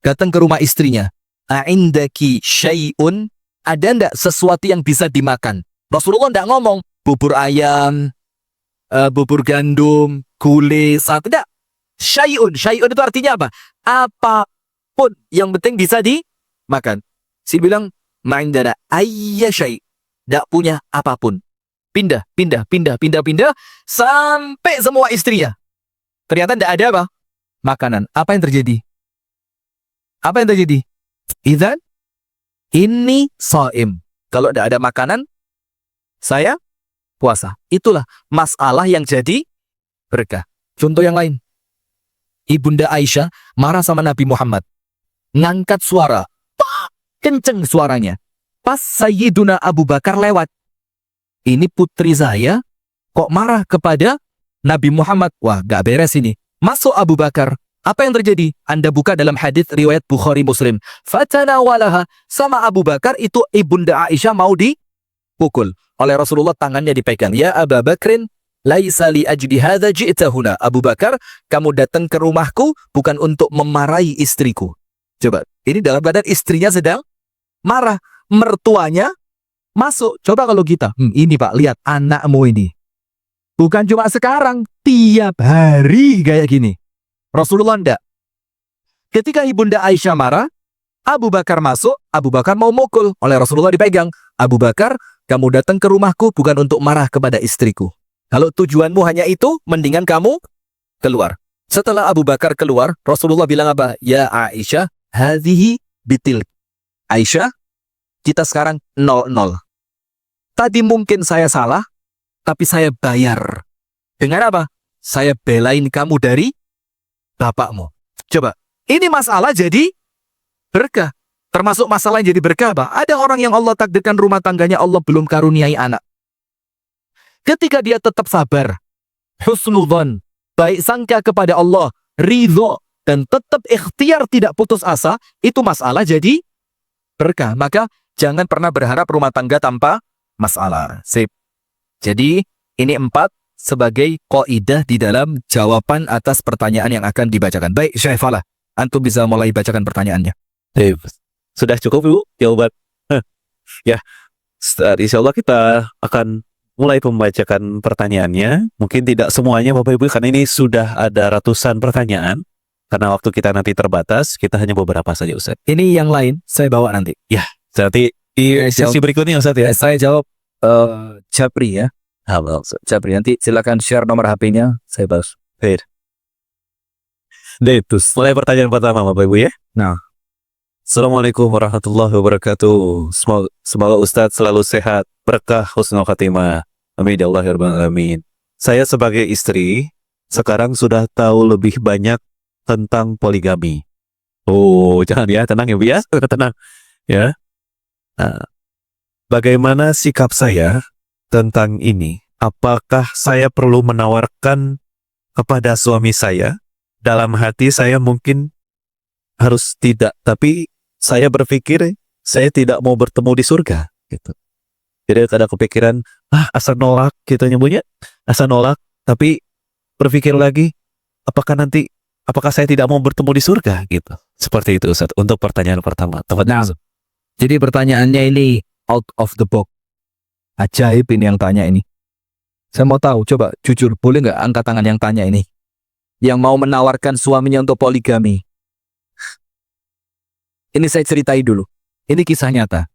Datang ke rumah istrinya. A'indaki syai'un. Ada enggak sesuatu yang bisa dimakan? Rasulullah enggak ngomong. Bubur ayam, bubur gandum, gulai, sate. Enggak. Syai'un. Syai'un itu artinya apa? Apapun yang penting bisa dimakan. Si bilang, ma'indana ayya syai'. Enggak punya apapun. Pindah. Sampai semua istrinya. Ternyata enggak ada apa? Makanan. Apa yang terjadi? Idzan ini shaim. Kalau tidak ada makanan, saya puasa. Itulah masalah yang jadi berkah. Contoh yang lain. Ibunda Aisyah marah sama Nabi Muhammad. Ngangkat suara. Kenceng suaranya. Pas Sayyiduna Abu Bakar lewat. Ini putri saya kok marah kepada Nabi Muhammad. Wah, gak beres ini. Masuk Abu Bakar. Apa yang terjadi? Anda buka dalam hadis riwayat Bukhari Muslim. Fatanawalaha, sama Abu Bakar itu ibunda Aisyah mau dipukul. Oleh Rasulullah tangannya dipegang. Ya Abu Bakrin, laisa li ajdi hadza ji'ta huna. Abu Bakar, kamu datang ke rumahku bukan untuk memarahi istriku. Coba, ini dalam keadaan istrinya sedang marah. Mertuanya masuk. Coba kalau kita, ini Pak, lihat anakmu ini. Bukan cuma sekarang, tiap hari kayak gini. Rasulullah enggak. Ketika ibunda Aisyah marah, Abu Bakar masuk, Abu Bakar mau mukul. Oleh Rasulullah dipegang. Abu Bakar, kamu datang ke rumahku bukan untuk marah kepada istriku. Kalau tujuanmu hanya itu, mendingan kamu keluar. Setelah Abu Bakar keluar, Rasulullah bilang apa? Ya Aisyah, hadhihi bitil. Aisyah, kita sekarang 0-0. Tadi mungkin saya salah, tapi saya bayar. Dengan apa? Saya belain kamu dari bapakmu. Coba, ini masalah jadi berkah. Termasuk masalah yang jadi berkah apa? Ada orang yang Allah takdirkan rumah tangganya Allah belum karuniai anak. Ketika dia tetap sabar, husnudzon, baik sangka kepada Allah, ridho, dan tetap ikhtiar tidak putus asa, itu masalah jadi berkah. Maka jangan pernah berharap rumah tangga tanpa masalah. Sip. Jadi ini 4 sebagai kaidah di dalam jawaban atas pertanyaan yang akan dibacakan. Baik, Syekh Falah, antum bisa mulai bacakan pertanyaannya. Sudah cukup Ibu jawaban? Ya, insya Allah kita akan mulai membacakan pertanyaannya. Mungkin tidak semuanya Bapak Ibu, karena ini sudah ada ratusan pertanyaan. Karena waktu kita nanti terbatas, kita hanya beberapa saja Ustaz. Ini yang lain saya bawa nanti. Ya, nanti di sesi berikutnya Ustaz ya. Saya jawab Japri ya. Halo, Japri, nanti silakan share nomor HP-nya, saya balas. Baik. Mulai pertanyaan pertama Bapak Ibu ya. Nah. Assalamualaikum warahmatullahi wabarakatuh. Semoga Ustadz selalu sehat, berkah, husnul khatimah. Amin ya Allah ya rabbal alamin. Saya sebagai istri sekarang sudah tahu lebih banyak tentang poligami. Oh, jangan ya, tenang ya Bu ya, tenang ya. Nah, bagaimana sikap saya tentang ini? Apakah saya perlu menawarkan kepada suami saya? Dalam hati saya mungkin harus tidak, tapi saya berpikir saya tidak mau bertemu di surga gitu. Jadi ada kepikiran, asa nolak gitu nyebutnya, asa nolak, tapi berpikir lagi, apakah saya tidak mau bertemu di surga gitu. Seperti itu Ustaz, untuk pertanyaan pertama. Nah, jadi pertanyaannya ini out of the box. Ajaib ini yang tanya ini. Saya mau tahu, coba jujur, boleh nggak angkat tangan yang tanya ini? Yang mau menawarkan suaminya untuk poligami. Ini saya ceritai dulu. Ini kisah nyata.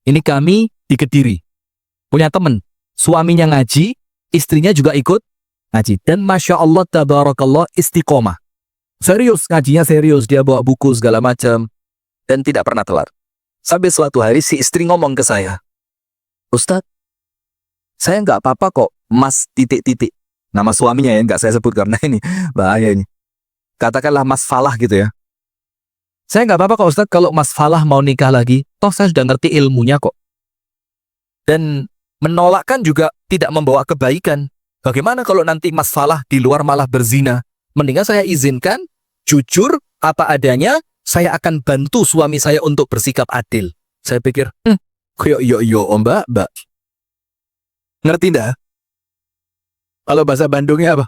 Ini kami di Kediri. Punya teman, suaminya ngaji, istrinya juga ikut ngaji. Dan Masya Allah, tabarakallah, istiqomah. Serius, ngajinya serius. Dia bawa buku segala macam. Dan tidak pernah telat. Sampai suatu hari si istri ngomong ke saya, Ustadz, saya nggak apa-apa kok, Mas titik-titik. Nama suaminya ya, nggak saya sebut karena ini bahaya ini. Katakanlah Mas Falah gitu ya. Saya nggak apa-apa kok Ustadz kalau Mas Falah mau nikah lagi. Toh saya sudah ngerti ilmunya kok. Dan menolakkan juga tidak membawa kebaikan. Bagaimana kalau nanti Mas Falah di luar malah berzina? Mendingan saya izinkan, jujur, apa adanya, saya akan bantu suami saya untuk bersikap adil. Saya pikir, yo mbak. Ngerti ndak? Kalau bahasa Bandungnya apa?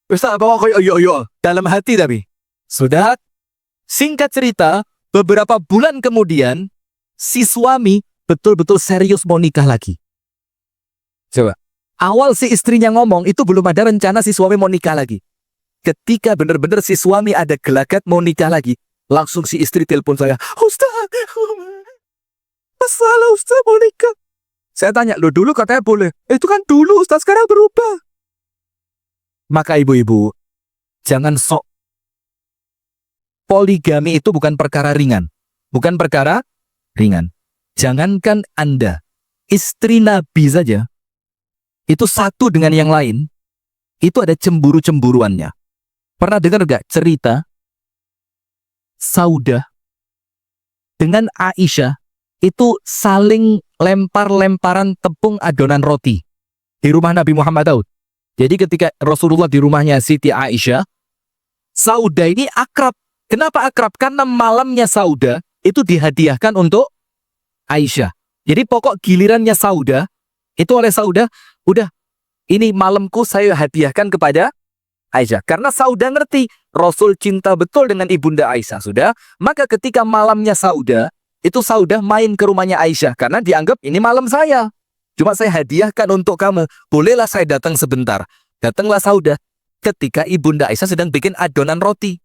Ustaz, apa kok yo? Dalam hati tapi. Sudah, singkat cerita, beberapa bulan kemudian, si suami betul-betul serius mau nikah lagi. Coba. Awal si istrinya ngomong, itu belum ada rencana si suami mau nikah lagi. Ketika benar-benar si suami ada gelagat mau nikah lagi, langsung si istri telepon saya, Ustaz, masalah Ustaz mau nikah. Saya tanya, lo dulu katanya boleh. Itu kan dulu Ustaz, sekarang berubah. Maka ibu-ibu, jangan sok. Poligami itu bukan perkara ringan. Bukan perkara ringan. Jangankan Anda, istri Nabi saja, itu satu dengan yang lain, itu ada cemburu-cemburuannya. Pernah dengar gak cerita Saudah dengan Aisyah itu saling lempar-lemparan tepung adonan roti di rumah Nabi Muhammad Daud. Jadi ketika Rasulullah di rumahnya Siti Aisyah, Saudah ini akrab. Kenapa akrab? Karena malamnya Saudah itu dihadiahkan untuk Aisyah. Jadi pokok gilirannya Saudah, itu oleh Saudah, udah, ini malamku saya hadiahkan kepada Aisyah. Karena Saudah ngerti, Rasul cinta betul dengan ibunda Aisyah, sudah. Maka ketika malamnya Saudah, itu Saudah main ke rumahnya Aisyah. Karena dianggap ini malam saya. Cuma saya hadiahkan untuk kamu. Bolehlah saya datang sebentar. Datanglah Saudah ketika ibunda Aisyah sedang bikin adonan roti.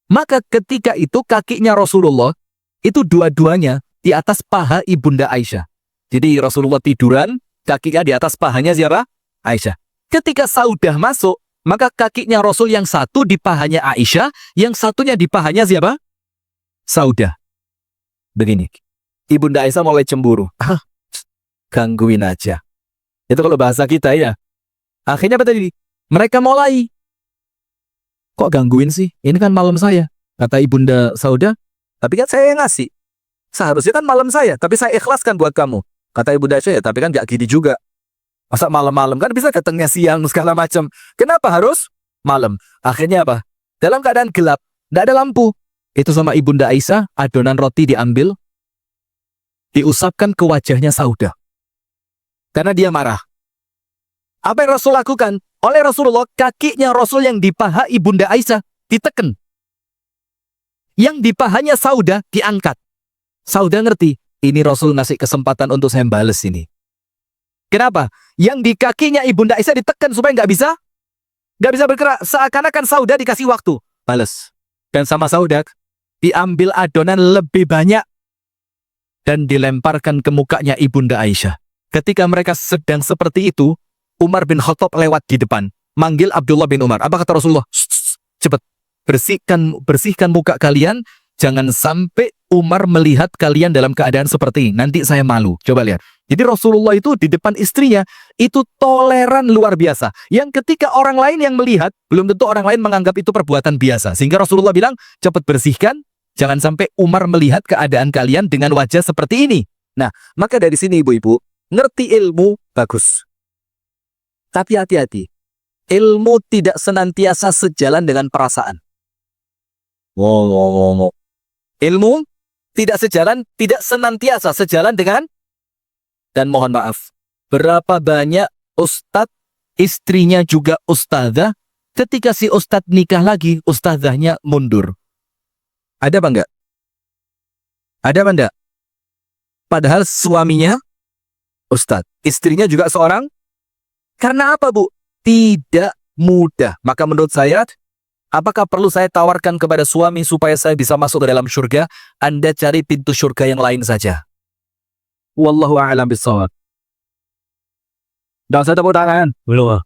Maka ketika itu kakinya Rasulullah, itu dua-duanya di atas paha ibunda Aisyah. Jadi Rasulullah tiduran, kakinya di atas pahanya siapa? Aisyah. Ketika Saudah masuk, maka kakinya Rasul yang satu di pahanya Aisyah, yang satunya di pahanya siapa? Saudah. Begini, ibunda Aisyah mulai cemburu. Gangguin aja. Itu kalau bahasa kita ya. Akhirnya apa tadi? Mereka mulai. Kok gangguin sih? Ini kan malam saya. Kata ibunda Saudah, tapi kan saya yang ngasih. Seharusnya kan malam saya, tapi saya ikhlaskan buat kamu. Kata ibunda Aisyah, ya, tapi kan gak gini juga. Masa malam-malam kan bisa datangnya siang segala macam. Kenapa harus malam? Akhirnya apa? Dalam keadaan gelap, tidak ada lampu. Itu sama ibunda Aisyah, adonan roti diambil, diusapkan ke wajahnya Saudah. Karena dia marah. Apa yang Rasul lakukan? Oleh Rasulullah, kakinya Rasul yang di paha ibunda Aisyah diteken. Yang di pahanya Saudah diangkat. Saudah ngerti, ini Rasul ngasih kesempatan untuk saya balas ini. Kenapa? Yang di kakinya ibunda Aisyah ditekan supaya nggak bisa bergerak. Seakan-akan Saudah dikasih waktu. Balas. Dan sama Saudah diambil adonan lebih banyak dan dilemparkan ke mukanya ibunda Aisyah. Ketika mereka sedang seperti itu, Umar bin Khattab lewat di depan, manggil Abdullah bin Umar. Apa kata Rasulullah? Cepat, bersihkan muka kalian, jangan sampai Umar melihat kalian dalam keadaan seperti ini. Nanti saya malu. Coba lihat. Jadi Rasulullah itu di depan istrinya, itu toleran luar biasa. Yang ketika orang lain yang melihat, belum tentu orang lain menganggap itu perbuatan biasa. Sehingga Rasulullah bilang, cepat bersihkan, jangan sampai Umar melihat keadaan kalian dengan wajah seperti ini. Nah, maka dari sini ibu-ibu, ngerti ilmu, bagus. Tapi hati-hati. Ilmu tidak senantiasa sejalan dengan perasaan. Ilmu tidak sejalan, tidak senantiasa sejalan dengan, dan mohon maaf, berapa banyak ustadz, istrinya juga ustadzah, ketika si ustadz nikah lagi, ustadzahnya mundur. Ada apa enggak? Ada apa enggak? Padahal suaminya ustadz, istrinya juga seorang. Karena apa, Bu? Tidak mudah. Maka menurut saya, apakah perlu saya tawarkan kepada suami supaya saya bisa masuk ke dalam surga? Anda cari pintu surga yang lain saja. Wallahu a'lam bishawab. Dah, saya tepuk tangan. Belum.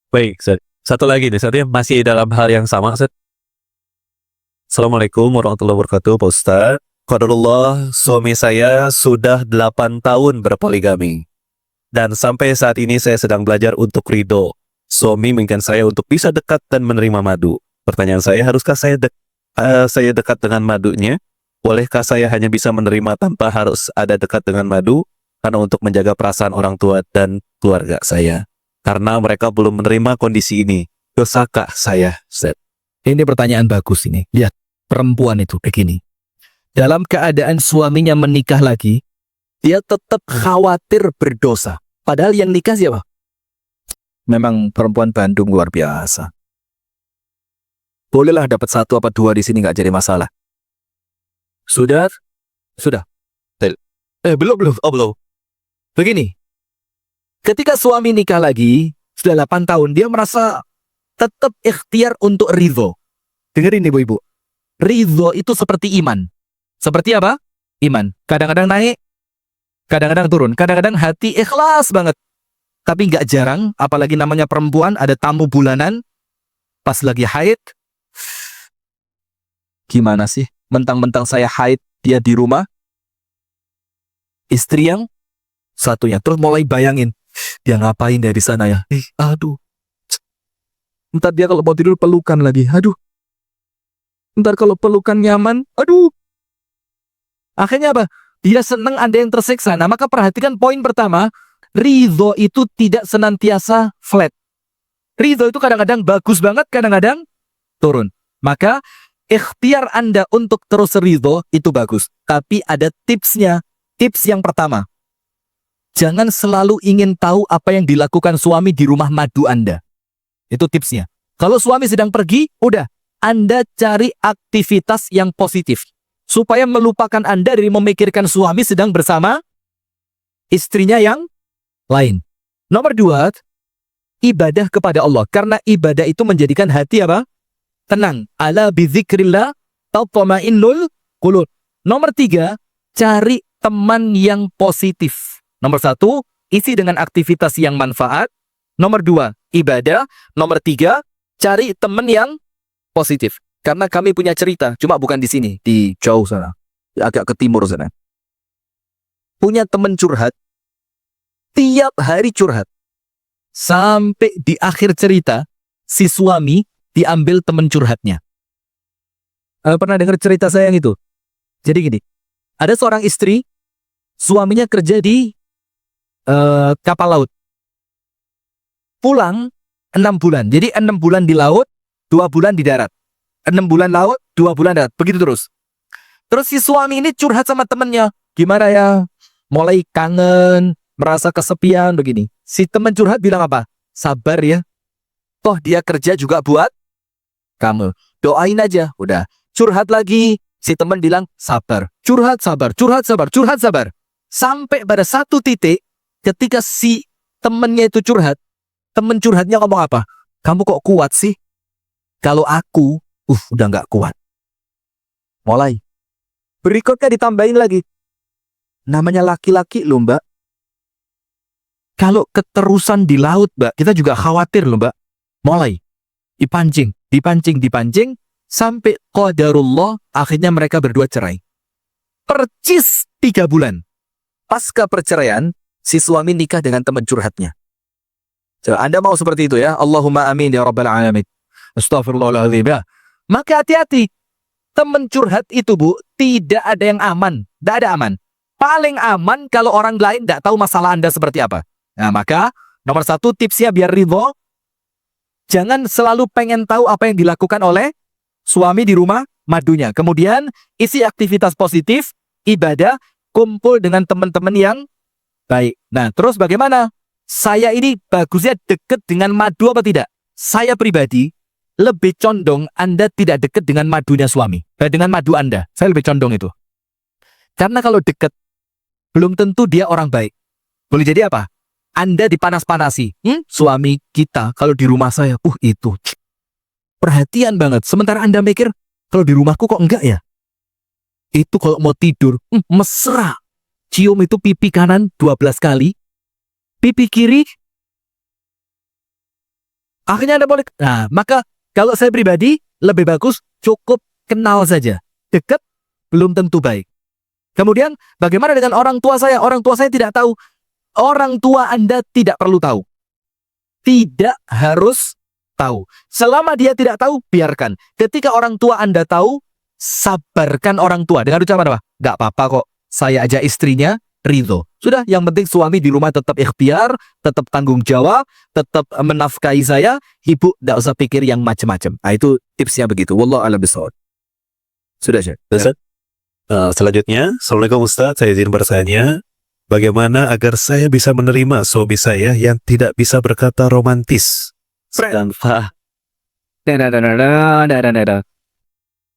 Baik, Ustaz. Satu lagi nih, Ustaz, masih dalam hal yang sama, Ustaz. Assalamualaikum warahmatullahi wabarakatuh, Pak Ustaz. Qadarullah, suami saya sudah 8 tahun berpoligami. Dan sampai saat ini saya sedang belajar untuk ridho. Suami menginginkan saya untuk bisa dekat dan menerima madu. Pertanyaan saya, haruskah saya dekat dengan madunya? Bolehkah saya hanya bisa menerima tanpa harus ada dekat dengan madu? Karena untuk menjaga perasaan orang tua dan keluarga saya. Karena mereka belum menerima kondisi ini. Dosakah saya, Ustaz? Ini pertanyaan bagus ini. Lihat, perempuan itu begini. Dalam keadaan suaminya menikah lagi, dia tetap khawatir berdosa. Padahal yang nikah siapa? Memang perempuan Bandung luar biasa. Bolehlah dapat 1 apa 2 di sini, nggak jadi masalah. Sudah? Sudah. Belum. Oh, belum. Begini. Ketika suami nikah lagi, sudah 8 tahun, dia merasa tetap ikhtiar untuk ridho. Dengerin ibu-ibu. Ridho itu seperti iman. Seperti apa? Iman. Kadang-kadang naik, kadang-kadang turun. Kadang-kadang hati ikhlas banget. Tapi nggak jarang, apalagi namanya perempuan, ada tamu bulanan, pas lagi haid. Gimana sih? Mentang-mentang saya haid, dia di rumah. Istri yang satunya. Terus mulai bayangin, dia ngapain dari sana ya? Aduh. Ntar dia kalau mau tidur pelukan lagi. Aduh. Ntar kalau pelukan nyaman. Aduh. Akhirnya apa? Dia senang ada yang tersiksa. Nah, maka perhatikan poin pertama. Ridho itu tidak senantiasa flat. Ridho itu kadang-kadang bagus banget, kadang-kadang turun. Maka ikhtiar Anda untuk terus ridho itu bagus. Tapi ada tipsnya. Tips yang pertama. Jangan selalu ingin tahu apa yang dilakukan suami di rumah madu Anda. Itu tipsnya. Kalau suami sedang pergi, udah. Anda cari aktivitas yang positif. Supaya melupakan Anda dari memikirkan suami sedang bersama istrinya yang lain. Nomor 2, ibadah kepada Allah. Karena ibadah itu menjadikan hati apa? Tenang. Ala bizikrillah tatma'innul qulub. Nomor 3, cari teman yang positif. Nomor 1, isi dengan aktivitas yang manfaat. Nomor 2, ibadah. Nomor 3, cari teman yang positif. Karena kami punya cerita, cuma bukan di sini, di jauh sana, agak ke timur sana. Punya teman curhat, tiap hari curhat. Sampai di akhir cerita, si suami diambil teman curhatnya. Pernah dengar cerita saya yang itu? Jadi gini, ada seorang istri, suaminya kerja di kapal laut. Pulang 6 bulan. Jadi 6 bulan di laut, 2 bulan di darat. 6 bulan laut, 2 bulan darat. Begitu terus. Terus si suami ini curhat sama temennya. Gimana ya? Mulai kangen, merasa kesepian begini. Si teman curhat bilang apa? Sabar ya. Toh dia kerja juga buat kamu. Doain aja. Udah. Curhat lagi. Si teman bilang sabar. Curhat sabar. Curhat sabar. Curhat sabar. Sampai pada satu titik ketika si temennya itu curhat. Temen curhatnya ngomong apa? Kamu kok kuat sih? Kalau aku udah nggak kuat. Mulai. Berikutnya ditambahin lagi. Namanya laki-laki loh, Mbak. Kalau keterusan di laut, Mbak, kita juga khawatir loh, Mbak. Mulai. Dipancing. Sampai qadarullah, akhirnya mereka berdua cerai. Percis 3 bulan. Pasca perceraian, si suami nikah dengan teman curhatnya. Coba, Anda mau seperti itu ya? Allahumma amin ya rabbal alamin. Astaghfirullahaladzim ya. Maka hati-hati. Teman curhat itu, Bu, tidak ada yang aman. Tidak ada aman. Paling aman kalau orang lain tidak tahu masalah Anda seperti apa. Nah, maka nomor 1 tipsnya biar ridho. Jangan selalu pengen tahu apa yang dilakukan oleh suami di rumah madunya. Kemudian isi aktivitas positif, ibadah, kumpul dengan teman-teman yang baik. Nah, terus bagaimana? Saya ini bagusnya deket dengan madu apa tidak? Saya pribadi lebih condong Anda tidak dekat dengan madunya suami. Dengan madu Anda. Saya lebih condong itu. Karena kalau dekat, belum tentu dia orang baik. Boleh jadi apa? Anda dipanas-panasi. Suami kita kalau di rumah saya, itu perhatian banget. Sementara Anda mikir, kalau di rumahku kok enggak ya? Itu kalau mau tidur, mesra. Cium itu pipi kanan 12 kali. Pipi kiri. Akhirnya Anda boleh. Nah, maka kalau saya pribadi, lebih bagus cukup kenal saja. Dekat, belum tentu baik. Kemudian, bagaimana dengan orang tua saya? Orang tua saya tidak tahu. Orang tua Anda tidak perlu tahu. Tidak harus tahu. Selama dia tidak tahu, biarkan. Ketika orang tua Anda tahu, sabarkan orang tua. Dengan ucapan apa? Gak apa-apa kok. Saya aja istrinya, ridho. Sudah, yang penting suami di rumah tetap ikhtiar, tetap tanggung jawab, tetap menafkahi saya. Ibu tidak usah pikir yang macam-macam. Nah, itu tipsnya begitu. Wallahu a'lam bishawab. Sudah, Syekh. Ustaz? Selanjutnya, Assalamualaikum Ustaz, saya izin bertanya, bagaimana agar saya bisa menerima suami saya yang tidak bisa berkata romantis? Dan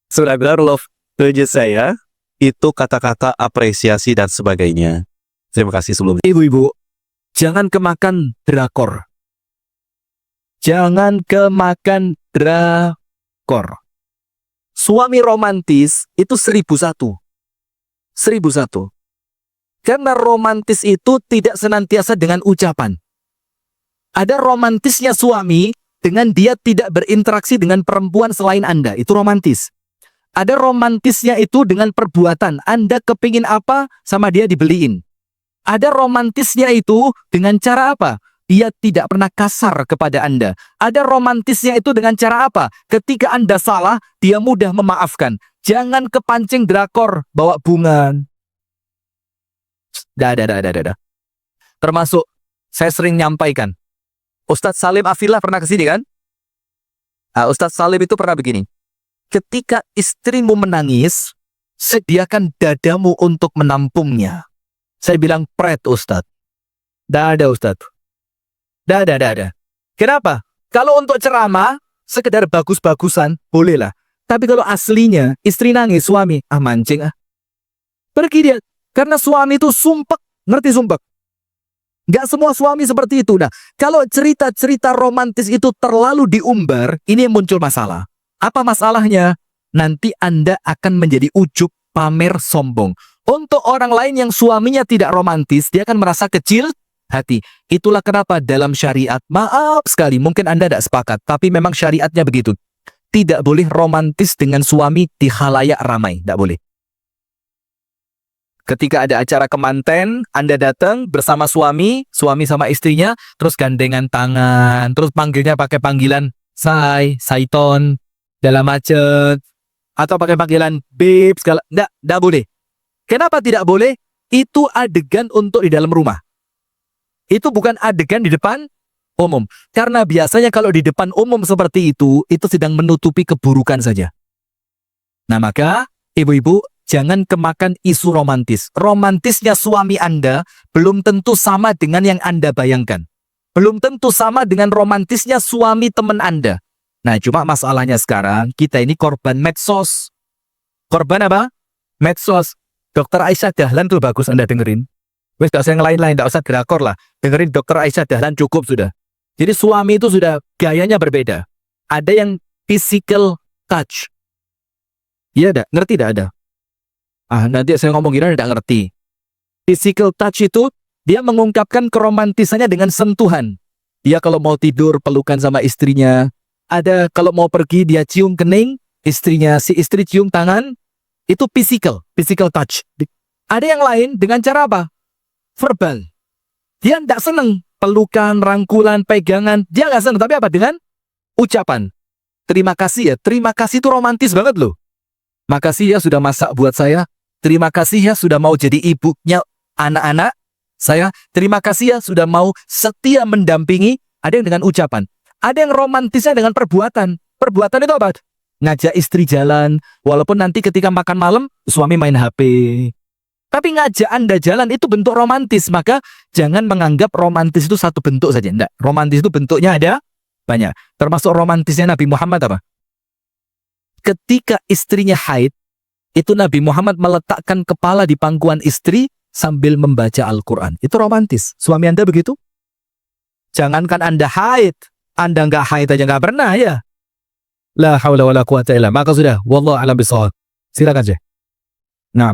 Sudah benar, love. tujuh saya, itu kata-kata apresiasi dan sebagainya. Terima kasih sebelumnya. Ibu-ibu, jangan kemakan drakor. Jangan kemakan drakor. Suami romantis itu 1001. 1001. Karena romantis itu tidak senantiasa dengan ucapan. Ada romantisnya suami dengan dia tidak berinteraksi dengan perempuan selain Anda. Itu romantis. Ada romantisnya itu dengan perbuatan. Anda kepingin apa, sama dia dibeliin. Ada romantisnya itu dengan cara apa? Dia tidak pernah kasar kepada Anda. Ada romantisnya itu dengan cara apa? Ketika Anda salah, dia mudah memaafkan. Jangan kepancing drakor, bawa bunga. Dah. Termasuk, saya sering nyampaikan. Ustadz Salim Afillah pernah kesini kan? Nah, Ustadz Salim itu pernah begini. Ketika istrimu menangis, sediakan dadamu untuk menampungnya. Saya bilang, pret Ustadz. Dah ada Ustadz. Dah. Kenapa? Kalau untuk ceramah, sekedar bagus-bagusan, bolehlah. Tapi kalau aslinya, istri nangis, suami, mancing pergi dia. Karena suami itu sumpek. Ngerti sumpek? Gak semua suami seperti itu. Nah, kalau cerita-cerita romantis itu terlalu diumbar, ini yang muncul masalah. Apa masalahnya? Nanti Anda akan menjadi ujub, pamer, sombong. Untuk orang lain yang suaminya tidak romantis, dia akan merasa kecil hati. Itulah kenapa dalam syariat, maaf sekali, mungkin Anda tidak sepakat, tapi memang syariatnya begitu. Tidak boleh romantis dengan suami di khalayak ramai. Tidak boleh. Ketika ada acara kemanten, Anda datang bersama suami sama istrinya, terus gandengan tangan, terus panggilnya pakai panggilan Saiton, dalam macet, atau pakai panggilan babe, segala. Tidak boleh. Kenapa tidak boleh? Itu adegan untuk di dalam rumah. Itu bukan adegan di depan umum. Karena biasanya kalau di depan umum seperti itu sedang menutupi keburukan saja. Nah, maka ibu-ibu jangan kemakan isu romantis. Romantisnya suami Anda belum tentu sama dengan yang Anda bayangkan. Belum tentu sama dengan romantisnya suami teman Anda. Nah, cuma masalahnya sekarang, kita ini korban medsos. Korban apa? Medsos. Dokter Aisyah Dahlan tuh bagus Anda dengerin. Wes gak usah yang lain-lain, gak usah drakor lah. Dengerin Dokter Aisyah Dahlan cukup sudah. Jadi suami itu sudah gayanya berbeda. Ada yang physical touch. Iya dah, ngerti dah ada. Nanti saya ngomong gini tidak ngerti. Physical touch itu dia mengungkapkan keromantisannya dengan sentuhan. Dia kalau mau tidur pelukan sama istrinya. Ada kalau mau pergi dia cium kening, Istrinya, si istri cium tangan, itu physical touch. Ada yang lain dengan cara apa? Verbal. Dia tidak senang pelukan, rangkulan, pegangan. Dia nggak senang, tapi apa? Dengan ucapan. Terima kasih ya. Terima kasih itu romantis banget loh. Makasih ya sudah masak buat saya. Terima kasih ya sudah mau jadi ibunya anak-anak saya. Terima kasih ya sudah mau setia mendampingi. Ada yang dengan ucapan. Ada yang romantisnya dengan perbuatan. Perbuatan itu apa? Ngajak istri jalan, walaupun nanti ketika makan malam, suami main HP. Tapi ngajak Anda jalan itu bentuk romantis, maka jangan menganggap romantis itu satu bentuk saja. Enggak, romantis itu bentuknya ada banyak. Termasuk romantisnya Nabi Muhammad apa? Ketika istrinya haid, itu Nabi Muhammad meletakkan kepala di pangkuan istri sambil membaca Al-Quran. Itu romantis. Suami Anda begitu? Jangankan Anda haid, Anda nggak haid aja nggak pernah ya. La haula wala quwata illa. Maka sudah, wallahu a'lam bishawab. Silakan Syekh. Nah,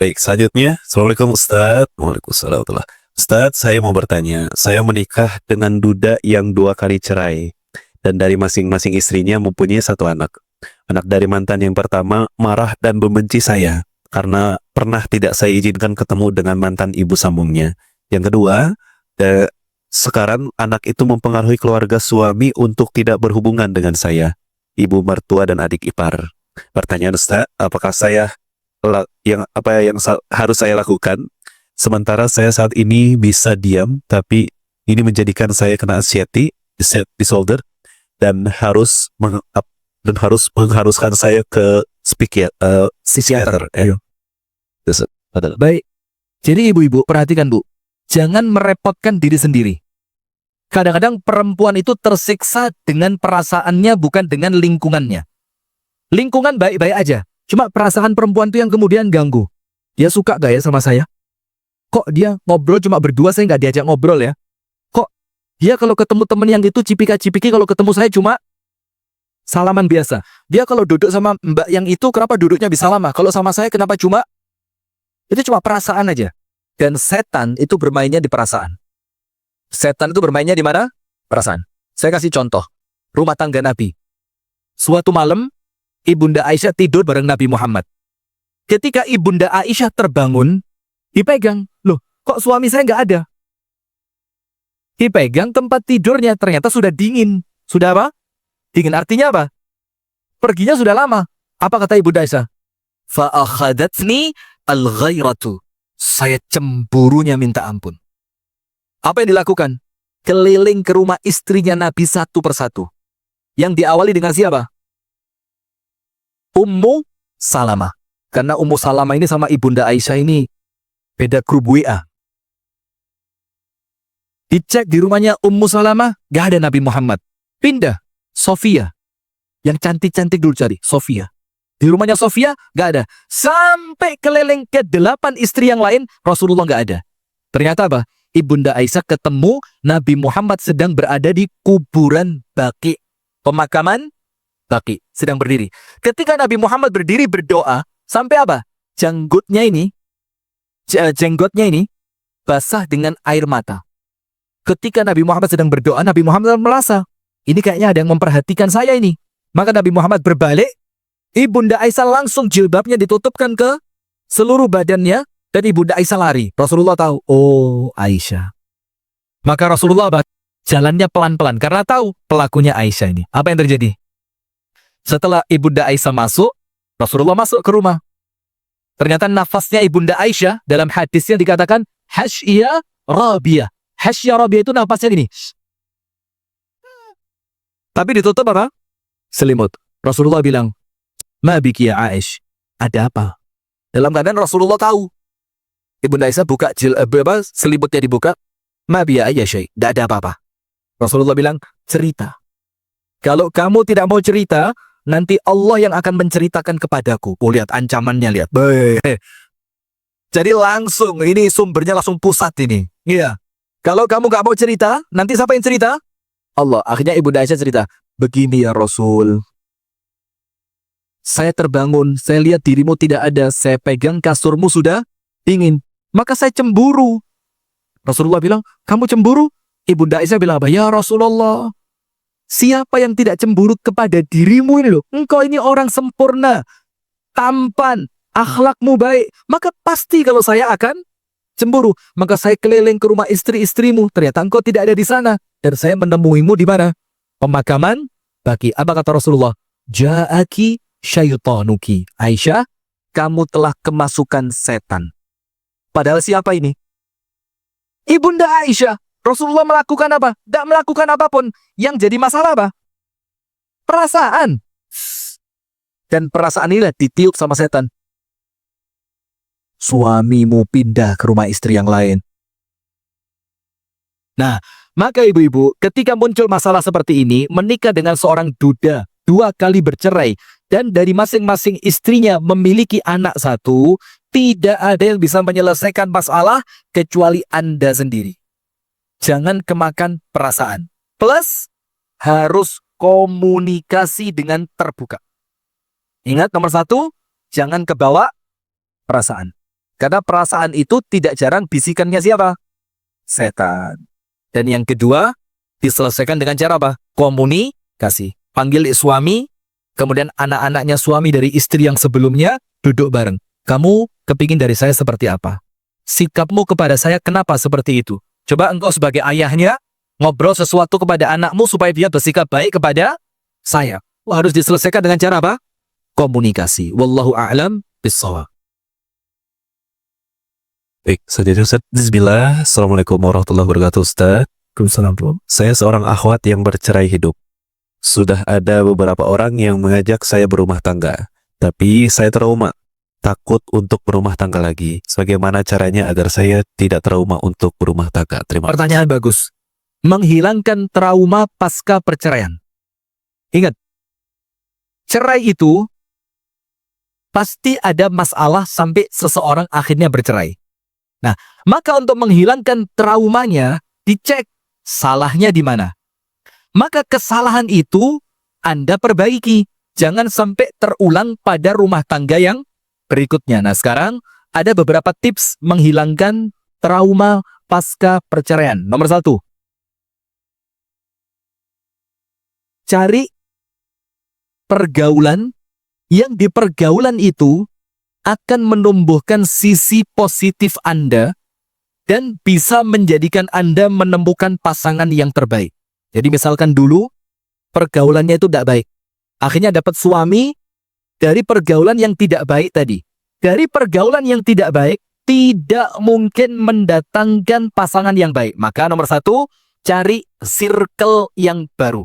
Baik, selanjutnya. Assalamualaikum Ustaz. Waalaikumsalam. Ustaz, saya mau bertanya. Saya menikah dengan duda yang 2 kali cerai. Dan dari masing-masing istrinya mempunyai 1 anak. Anak dari mantan yang pertama marah dan membenci saya. Karena pernah tidak saya izinkan ketemu dengan mantan ibu sambungnya. Yang kedua, sekarang anak itu mempengaruhi keluarga suami untuk tidak berhubungan dengan saya, ibu mertua dan adik ipar. Pertanyaan Ustaz, apakah harus saya lakukan? Sementara saya saat ini bisa diam, tapi ini menjadikan saya kena anxiety disorder dan harus mengharuskan saya ke psikiater. baik. Jadi ibu-ibu, perhatikan Bu. Jangan merepotkan diri sendiri. Kadang-kadang perempuan itu tersiksa dengan perasaannya bukan dengan lingkungannya. Lingkungan baik-baik aja. Cuma perasaan perempuan itu yang kemudian ganggu. Dia suka gak ya sama saya? Kok dia ngobrol cuma berdua, saya nggak diajak ngobrol ya? Kok dia kalau ketemu temen yang itu cipika-cipiki, kalau ketemu saya cuma salaman biasa. Dia kalau duduk sama mbak yang itu, kenapa duduknya bisa lama? Kalau sama saya kenapa cuma? Itu cuma perasaan aja. Dan setan itu bermainnya di perasaan. Setan itu bermainnya di mana? Perasaan. Saya kasih contoh. Rumah tangga Nabi. Suatu malam, Ibunda Aisyah tidur bareng Nabi Muhammad. Ketika Ibunda Aisyah terbangun, dipegang. Loh, kok suami saya nggak ada? Dipegang tempat tidurnya, ternyata sudah dingin. Sudah apa? Dingin artinya apa? Perginya sudah lama. Apa kata Ibunda Aisyah? Fa'akhadatni al-ghairatu. Saya cemburunya minta ampun. Apa yang dilakukan? Keliling ke rumah istrinya Nabi satu persatu. Yang diawali dengan siapa? Ummu Salamah. Karena Ummu Salamah ini sama Ibunda Aisyah ini beda grup WA. Dicek di rumahnya Ummu Salamah, gak ada Nabi Muhammad. Pindah, Sofia. Yang cantik-cantik dulu cari, Sofia. Di rumahnya Sofia, gak ada. Sampai keliling ke 8 istri yang lain, Rasulullah gak ada. Ternyata apa? Ibunda Aisyah ketemu Nabi Muhammad sedang berada di kuburan Baqi. Pemakaman Baqi, sedang berdiri. Ketika Nabi Muhammad berdiri berdoa, sampai apa? Jenggotnya ini basah dengan air mata. Ketika Nabi Muhammad sedang berdoa, Nabi Muhammad merasa, ini kayaknya ada yang memperhatikan saya ini. Maka Nabi Muhammad berbalik, Ibunda Aisyah langsung jilbabnya ditutupkan ke seluruh badannya, dan Ibunda Aisyah lari. Rasulullah tahu, oh Aisyah. Maka Rasulullah jalannya pelan-pelan, karena tahu pelakunya Aisyah ini. Apa yang terjadi? Setelah Ibunda Aisyah masuk, Rasulullah masuk ke rumah. Ternyata nafasnya Ibunda Aisyah dalam hadisnya dikatakan, Hasyya Rabiyah. Hasyya Rabiyah itu nafasnya ini. Tapi ditutup apa? Selimut. Rasulullah bilang, Ma biki ya Aish, ada apa? Dalam keadaan Rasulullah tahu. Ibunda Aisyah buka selimutnya dibuka. Ma biya ya syai, tidak ada apa-apa. Rasulullah bilang, cerita. Kalau kamu tidak mau cerita, nanti Allah yang akan menceritakan kepadaku. Oh, lihat ancamannya, lihat. Jadi langsung, ini sumbernya langsung pusat ini. Iya. Kalau kamu gak mau cerita, nanti siapa yang cerita? Allah. Akhirnya Ibunda Aisyah cerita, begini ya Rasul. Saya terbangun, saya lihat dirimu tidak ada, saya pegang kasurmu sudah dingin. Maka saya cemburu. Rasulullah bilang, kamu cemburu? Ibunda Aisyah bilang apa? Ya Rasulullah, Siapa yang tidak cemburu kepada dirimu ini loh? Engkau ini orang sempurna, tampan, akhlakmu baik. Maka pasti kalau saya akan cemburu. Maka saya keliling ke rumah istri-istrimu. Ternyata engkau tidak ada di sana. Dan saya menemuimu di mana? Pemakaman baki. Apa kata Rasulullah? Ja'aki syaitanuki. Aisyah, kamu telah kemasukan setan. Padahal siapa ini? Ibunda Aisyah. Rasulullah melakukan apa? Tidak melakukan apapun. Yang jadi masalah apa? Perasaan. Dan perasaan inilah ditiup sama setan. Suamimu pindah ke rumah istri yang lain. Nah, maka ibu-ibu, ketika muncul masalah seperti ini, menikah dengan seorang duda, 2 kali bercerai, dan dari masing-masing istrinya memiliki anak 1, tidak ada yang bisa menyelesaikan masalah kecuali Anda sendiri. Jangan kemakan perasaan. Plus, harus komunikasi dengan terbuka. Ingat nomor 1, jangan kebawa perasaan. Karena perasaan itu tidak jarang bisikannya siapa? Setan. Dan yang kedua, diselesaikan dengan cara apa? Komunikasi. Panggil suami, kemudian anak-anaknya suami dari istri yang sebelumnya duduk bareng. Kamu kepingin dari saya seperti apa? Sikapmu kepada saya kenapa seperti itu? Coba engkau sebagai ayahnya, ngobrol sesuatu kepada anakmu supaya dia bersikap baik kepada saya. Harus diselesaikan dengan cara apa? Komunikasi. Wallahu a'lam bishawab. Baik, selanjutnya Ustaz. Bismillah. Assalamualaikum warahmatullahi wabarakatuh, Ustaz. Waalaikumsalam. Saya seorang akhwat yang bercerai hidup. Sudah ada beberapa orang yang mengajak saya berumah tangga. Tapi saya trauma. Takut untuk berumah tangga lagi. Bagaimana caranya agar saya tidak trauma untuk berumah tangga? Terima kasih. Pertanyaan bagus. Menghilangkan trauma pasca perceraian. Ingat, cerai itu pasti ada masalah sampai seseorang akhirnya bercerai. Nah, maka untuk menghilangkan traumanya, dicek salahnya di mana. Maka kesalahan itu Anda perbaiki. Jangan sampai terulang pada rumah tangga yang berikutnya. Nah, sekarang ada beberapa tips menghilangkan trauma pasca perceraian. Nomor 1. Cari pergaulan yang di pergaulan itu akan menumbuhkan sisi positif Anda dan bisa menjadikan Anda menemukan pasangan yang terbaik. Jadi misalkan dulu pergaulannya itu tidak baik. Akhirnya dapat suami dari pergaulan yang tidak baik tadi. Dari pergaulan yang tidak baik, tidak mungkin mendatangkan pasangan yang baik. Maka nomor 1, cari circle yang baru.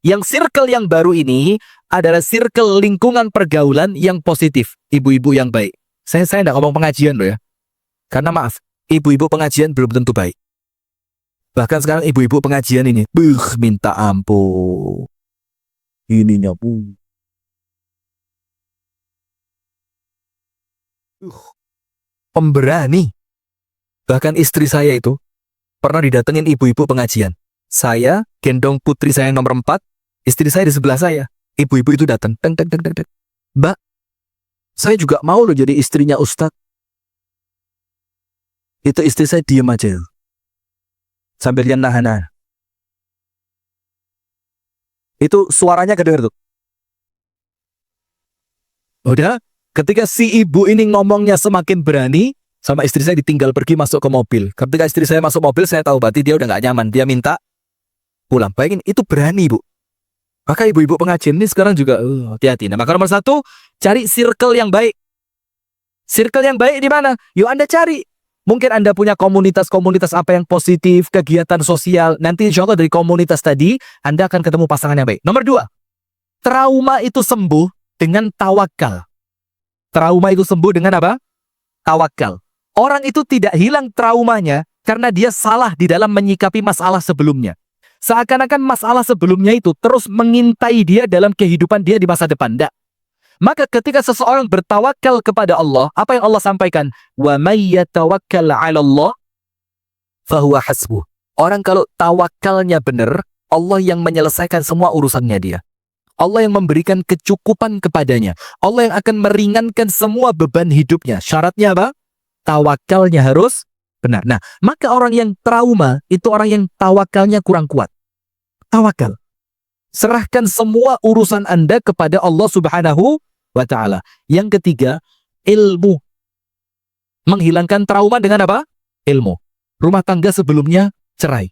Yang circle yang baru ini adalah circle lingkungan pergaulan yang positif. Ibu-ibu yang baik. Saya tidak ngomong pengajian loh ya. Karena maaf, ibu-ibu pengajian belum tentu baik. Bahkan sekarang ibu-ibu pengajian ini, minta ampun. Ininya pun. Pemberani. Bahkan istri saya itu pernah didatengin ibu-ibu pengajian. Saya gendong putri saya yang nomor 4, istri saya di sebelah saya. Ibu-ibu itu datang. Mbak, saya juga mau loh jadi istrinya Ustadz. Itu istri saya diam aja. Sambil dia nahan. Itu suaranya kedengar tuh. Udah, ketika si ibu ini ngomongnya semakin berani, sama istri saya ditinggal pergi masuk ke mobil. Ketika istri saya masuk mobil, saya tahu berarti dia udah nggak nyaman. Dia minta pulang. Bayangin, itu berani, Bu. Maka ibu-ibu pengajian ini sekarang juga hati-hati. Nah, maka nomor 1, cari circle yang baik. Circle yang baik di mana? Yuk Anda cari. Mungkin Anda punya komunitas-komunitas apa yang positif, kegiatan sosial. Nanti insya Allah dari komunitas tadi, Anda akan ketemu pasangan yang baik. Nomor 2, trauma itu sembuh dengan tawakal. Trauma itu sembuh dengan apa? Tawakal. Orang itu tidak hilang traumanya karena dia salah di dalam menyikapi masalah sebelumnya. Seakan-akan masalah sebelumnya itu terus mengintai dia dalam kehidupan dia di masa depan. Tidak. Maka ketika seseorang bertawakal kepada Allah, apa yang Allah sampaikan? Wa may yatawakkal 'ala Allah fahuwa hasbuh. Orang kalau tawakalnya benar, Allah yang menyelesaikan semua urusannya dia. Allah yang memberikan kecukupan kepadanya. Allah yang akan meringankan semua beban hidupnya. Syaratnya apa? Tawakalnya harus benar. Nah, maka orang yang trauma itu orang yang tawakalnya kurang kuat. Tawakal. Serahkan semua urusan Anda kepada Allah Subhanahu wa Ta'ala. Yang ketiga, ilmu. Menghilangkan trauma dengan apa? Ilmu. Rumah tangga sebelumnya cerai.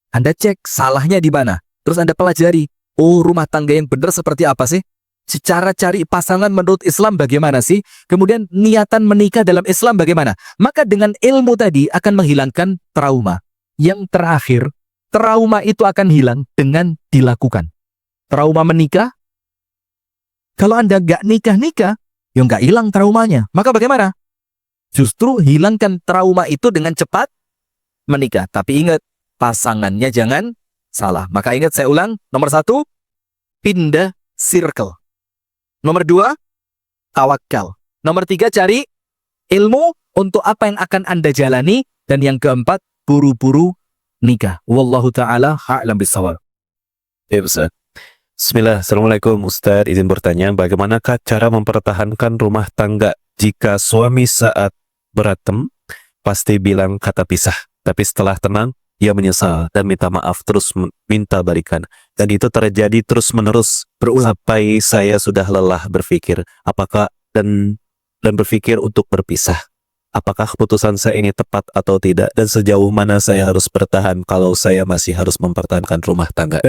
Anda cek salahnya di mana. Terus Anda pelajari, oh rumah tangga yang benar seperti apa sih? Secara cari pasangan menurut Islam bagaimana sih? Kemudian niatan menikah dalam Islam bagaimana? Maka dengan ilmu tadi akan menghilangkan trauma. Yang terakhir, trauma itu akan hilang dengan dilakukan. Trauma menikah, kalau Anda nggak nikah-nikah, ya nggak hilang traumanya. Maka bagaimana? Justru hilangkan trauma itu dengan cepat menikah. Tapi ingat, pasangannya jangan salah. Maka ingat, saya ulang, nomor 1, pindah circle. Nomor 2, tawakal. Nomor 3, cari ilmu untuk apa yang akan Anda jalani. Dan yang keempat, buru-buru nikah. Wallahu ta'ala a'lam bishawab. Ya, Ustaz. Bismillah. Assalamualaikum Ustaz. Izin bertanya, bagaimanakah cara mempertahankan rumah tangga jika suami saat berantem pasti bilang kata pisah, tapi setelah tenang ia menyesal dan minta maaf terus minta balikan, dan itu terjadi terus menerus berulang sampai saya sudah lelah berpikir apakah dan berpikir untuk berpisah. Apakah keputusan saya ini tepat atau tidak, dan sejauh mana saya harus bertahan kalau saya masih harus mempertahankan rumah tangga?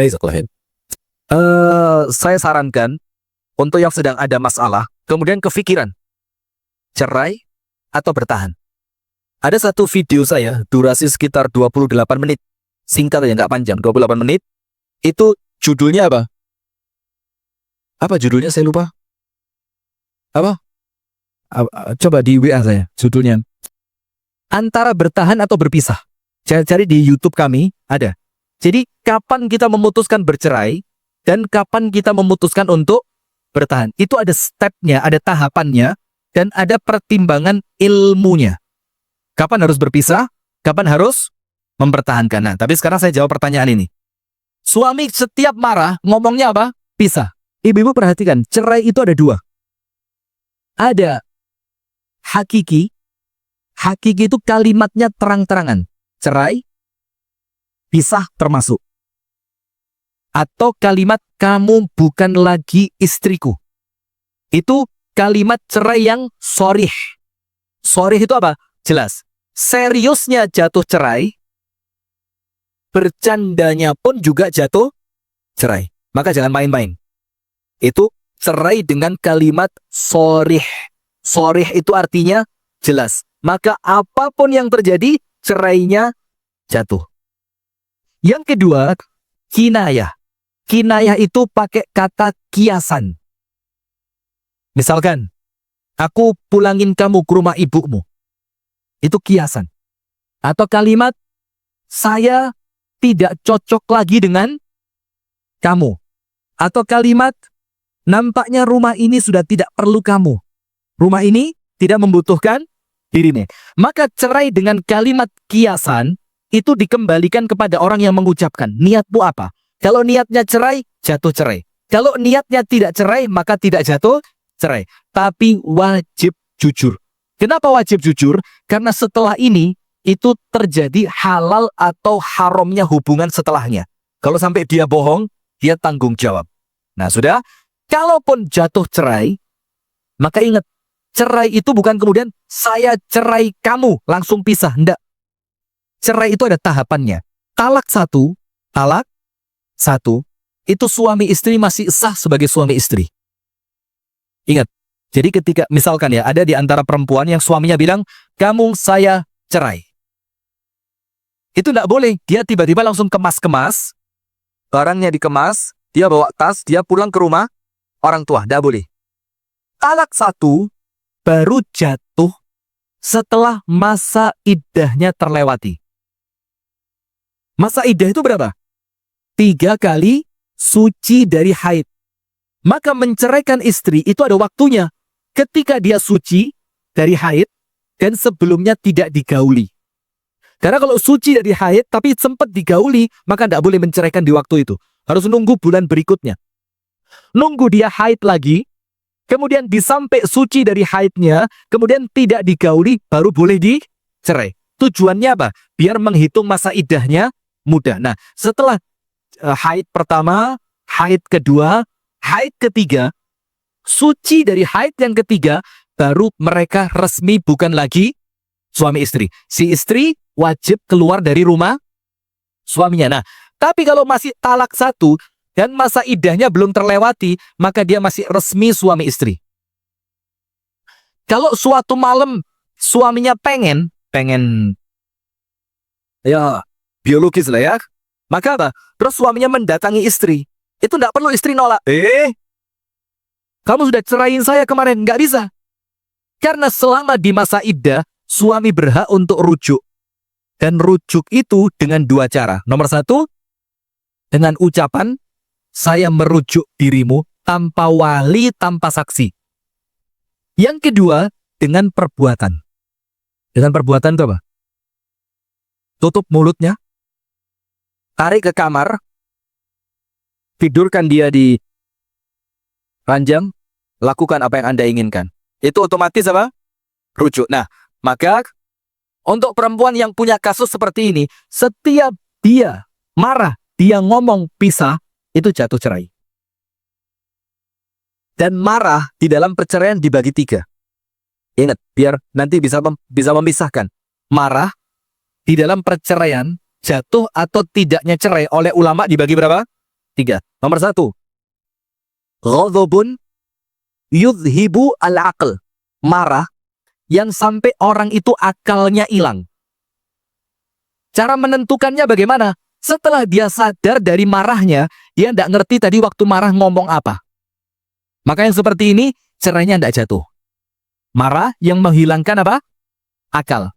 Saya sarankan untuk yang sedang ada masalah, kemudian kefikiran cerai atau bertahan. Ada satu video saya, durasi sekitar 28 menit. Singkat aja, nggak panjang, 28 menit. Itu judulnya apa? Apa judulnya? Saya lupa. Apa? Coba di WA saya, judulnya. Antara bertahan atau berpisah. Cari di YouTube kami, ada. Jadi, kapan kita memutuskan bercerai, dan kapan kita memutuskan untuk bertahan. Itu ada stepnya, ada tahapannya, dan ada pertimbangan ilmunya. Kapan harus berpisah, kapan harus mempertahankan. Nah, tapi sekarang saya jawab pertanyaan ini. Suami setiap marah, ngomongnya apa? Pisah. Ibu-ibu perhatikan, cerai itu ada 2. Ada hakiki. Hakiki itu kalimatnya terang-terangan. Cerai, pisah termasuk. Atau kalimat kamu bukan lagi istriku. Itu kalimat cerai yang shorih. Shorih itu apa? Jelas. Seriusnya jatuh cerai, bercandanya pun juga jatuh cerai. Maka jangan main-main. Itu cerai dengan kalimat shorih. Shorih itu artinya jelas. Maka apapun yang terjadi, cerainya jatuh. Yang kedua, kinayah. Kinayah itu pakai kata kiasan. Misalkan, aku pulangin kamu ke rumah ibumu. Itu kiasan. Atau kalimat, saya tidak cocok lagi dengan kamu. Atau kalimat, nampaknya rumah ini sudah tidak perlu kamu. Rumah ini tidak membutuhkan dirimu. Maka cerai dengan kalimat kiasan, itu dikembalikan kepada orang yang mengucapkan. Niatmu apa? Kalau niatnya cerai, jatuh cerai. Kalau niatnya tidak cerai, maka tidak jatuh cerai. Tapi wajib jujur. Kenapa wajib jujur? Karena setelah ini, itu terjadi halal atau haramnya hubungan setelahnya. Kalau sampai dia bohong, dia tanggung jawab. Nah sudah, kalaupun jatuh cerai, maka ingat, cerai itu bukan kemudian saya cerai kamu, langsung pisah. Enggak. Cerai itu ada tahapannya. Talak 1, itu suami istri masih sah sebagai suami istri. Ingat, jadi ketika misalkan ya ada di antara perempuan yang suaminya bilang, kamu saya cerai. Itu enggak boleh. Dia tiba-tiba langsung kemas-kemas, barangnya dikemas, dia bawa tas, dia pulang ke rumah orang tua. Enggak boleh. Talak 1 baru jatuh setelah masa iddahnya terlewati. Masa iddah itu berapa? 3 kali suci dari haid. Maka menceraikan istri itu ada waktunya. Ketika dia suci dari haid dan sebelumnya tidak digauli. Karena kalau suci dari haid tapi sempat digauli, maka tidak boleh menceraikan di waktu itu. Harus nunggu bulan berikutnya. Nunggu dia haid lagi, kemudian disampai suci dari haidnya, kemudian tidak digauli, baru boleh dicerai. Tujuannya apa? Biar menghitung masa iddahnya mudah. Nah, setelah haid pertama, haid kedua, haid ketiga, suci dari haid yang ketiga, baru mereka resmi bukan lagi suami istri. Si istri wajib keluar dari rumah suaminya. Nah, tapi kalau masih talak satu dan masa iddahnya belum terlewati, maka dia masih resmi suami istri. Kalau suatu malam suaminya pengen ya biologis lah ya, maka apa? Terus suaminya mendatangi istri, itu tidak perlu istri nolak. Kamu sudah ceraiin saya kemarin, nggak bisa. Karena selama di masa iddah, suami berhak untuk rujuk. Dan rujuk itu dengan dua cara. Nomor satu, dengan ucapan, saya merujuk dirimu tanpa wali, tanpa saksi. Yang kedua, dengan perbuatan. Dengan perbuatan itu apa? Tutup mulutnya, tarik ke kamar, tidurkan dia di ranjang, lakukan apa yang Anda inginkan. Itu otomatis apa? Rujuk. Nah, maka untuk perempuan yang punya kasus seperti ini, setiap dia marah, dia ngomong pisah, itu jatuh cerai. Dan marah di dalam perceraian dibagi 3. Ingat, biar nanti bisa memisahkan. Marah di dalam perceraian, jatuh atau tidaknya cerai oleh ulama dibagi berapa? 3. Nomor 1, ghadhabun yudhibu al-aql. Marah yang sampai orang itu akalnya hilang. Cara menentukannya bagaimana? Setelah dia sadar dari marahnya, dia tidak ngerti tadi waktu marah ngomong apa. Maka yang seperti ini, cerainya tidak jatuh. Marah yang menghilangkan apa? Akal.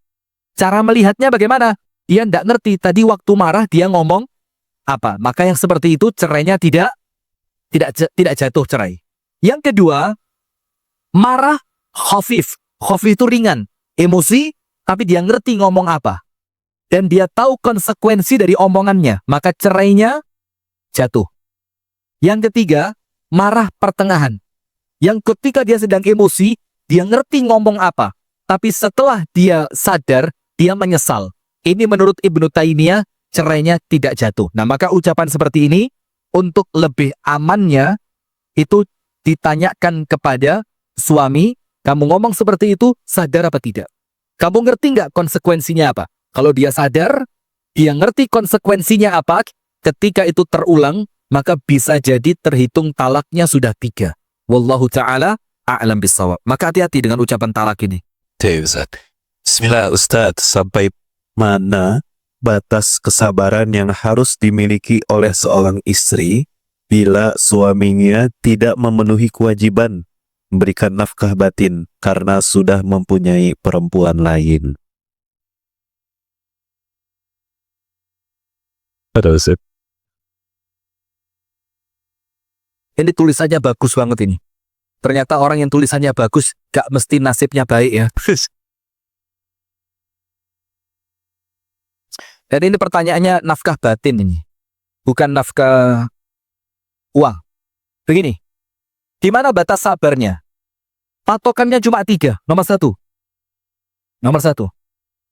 Cara melihatnya bagaimana? Dia tidak ngerti tadi waktu marah dia ngomong apa. Maka yang seperti itu cerainya tidak jatuh cerai. Yang kedua, marah khafif. Khafif itu ringan, emosi, tapi dia ngerti ngomong apa. Dan dia tahu konsekuensi dari omongannya, maka cerainya jatuh. Yang ketiga, marah pertengahan. Yang ketika dia sedang emosi, dia ngerti ngomong apa. Tapi setelah dia sadar, dia menyesal. Ini menurut Ibnu Taimiyah, cerainya tidak jatuh. Nah, maka ucapan seperti ini, untuk lebih amannya, itu ditanyakan kepada suami, kamu ngomong seperti itu, sadar apa tidak? Kamu ngerti nggak konsekuensinya apa? Kalau dia sadar, dia ngerti konsekuensinya apa, ketika itu terulang, maka bisa jadi terhitung talaknya sudah 3. Wallahu ta'ala a'lam bissawab. Maka hati-hati dengan ucapan talak ini. Ustaz. Bismillah Ustaz, sampai mana batas kesabaran yang harus dimiliki oleh seorang istri bila suaminya tidak memenuhi kewajiban memberikan nafkah batin karena sudah mempunyai perempuan lain? Ada Ustaz. Ini tulisannya bagus banget ini. Ternyata orang yang tulisannya bagus gak mesti nasibnya baik ya. Dan ini pertanyaannya nafkah batin ini. Bukan nafkah uang. Begini. Di mana batas sabarnya? Patokannya cuma 3. Nomor 1. Nomor 1.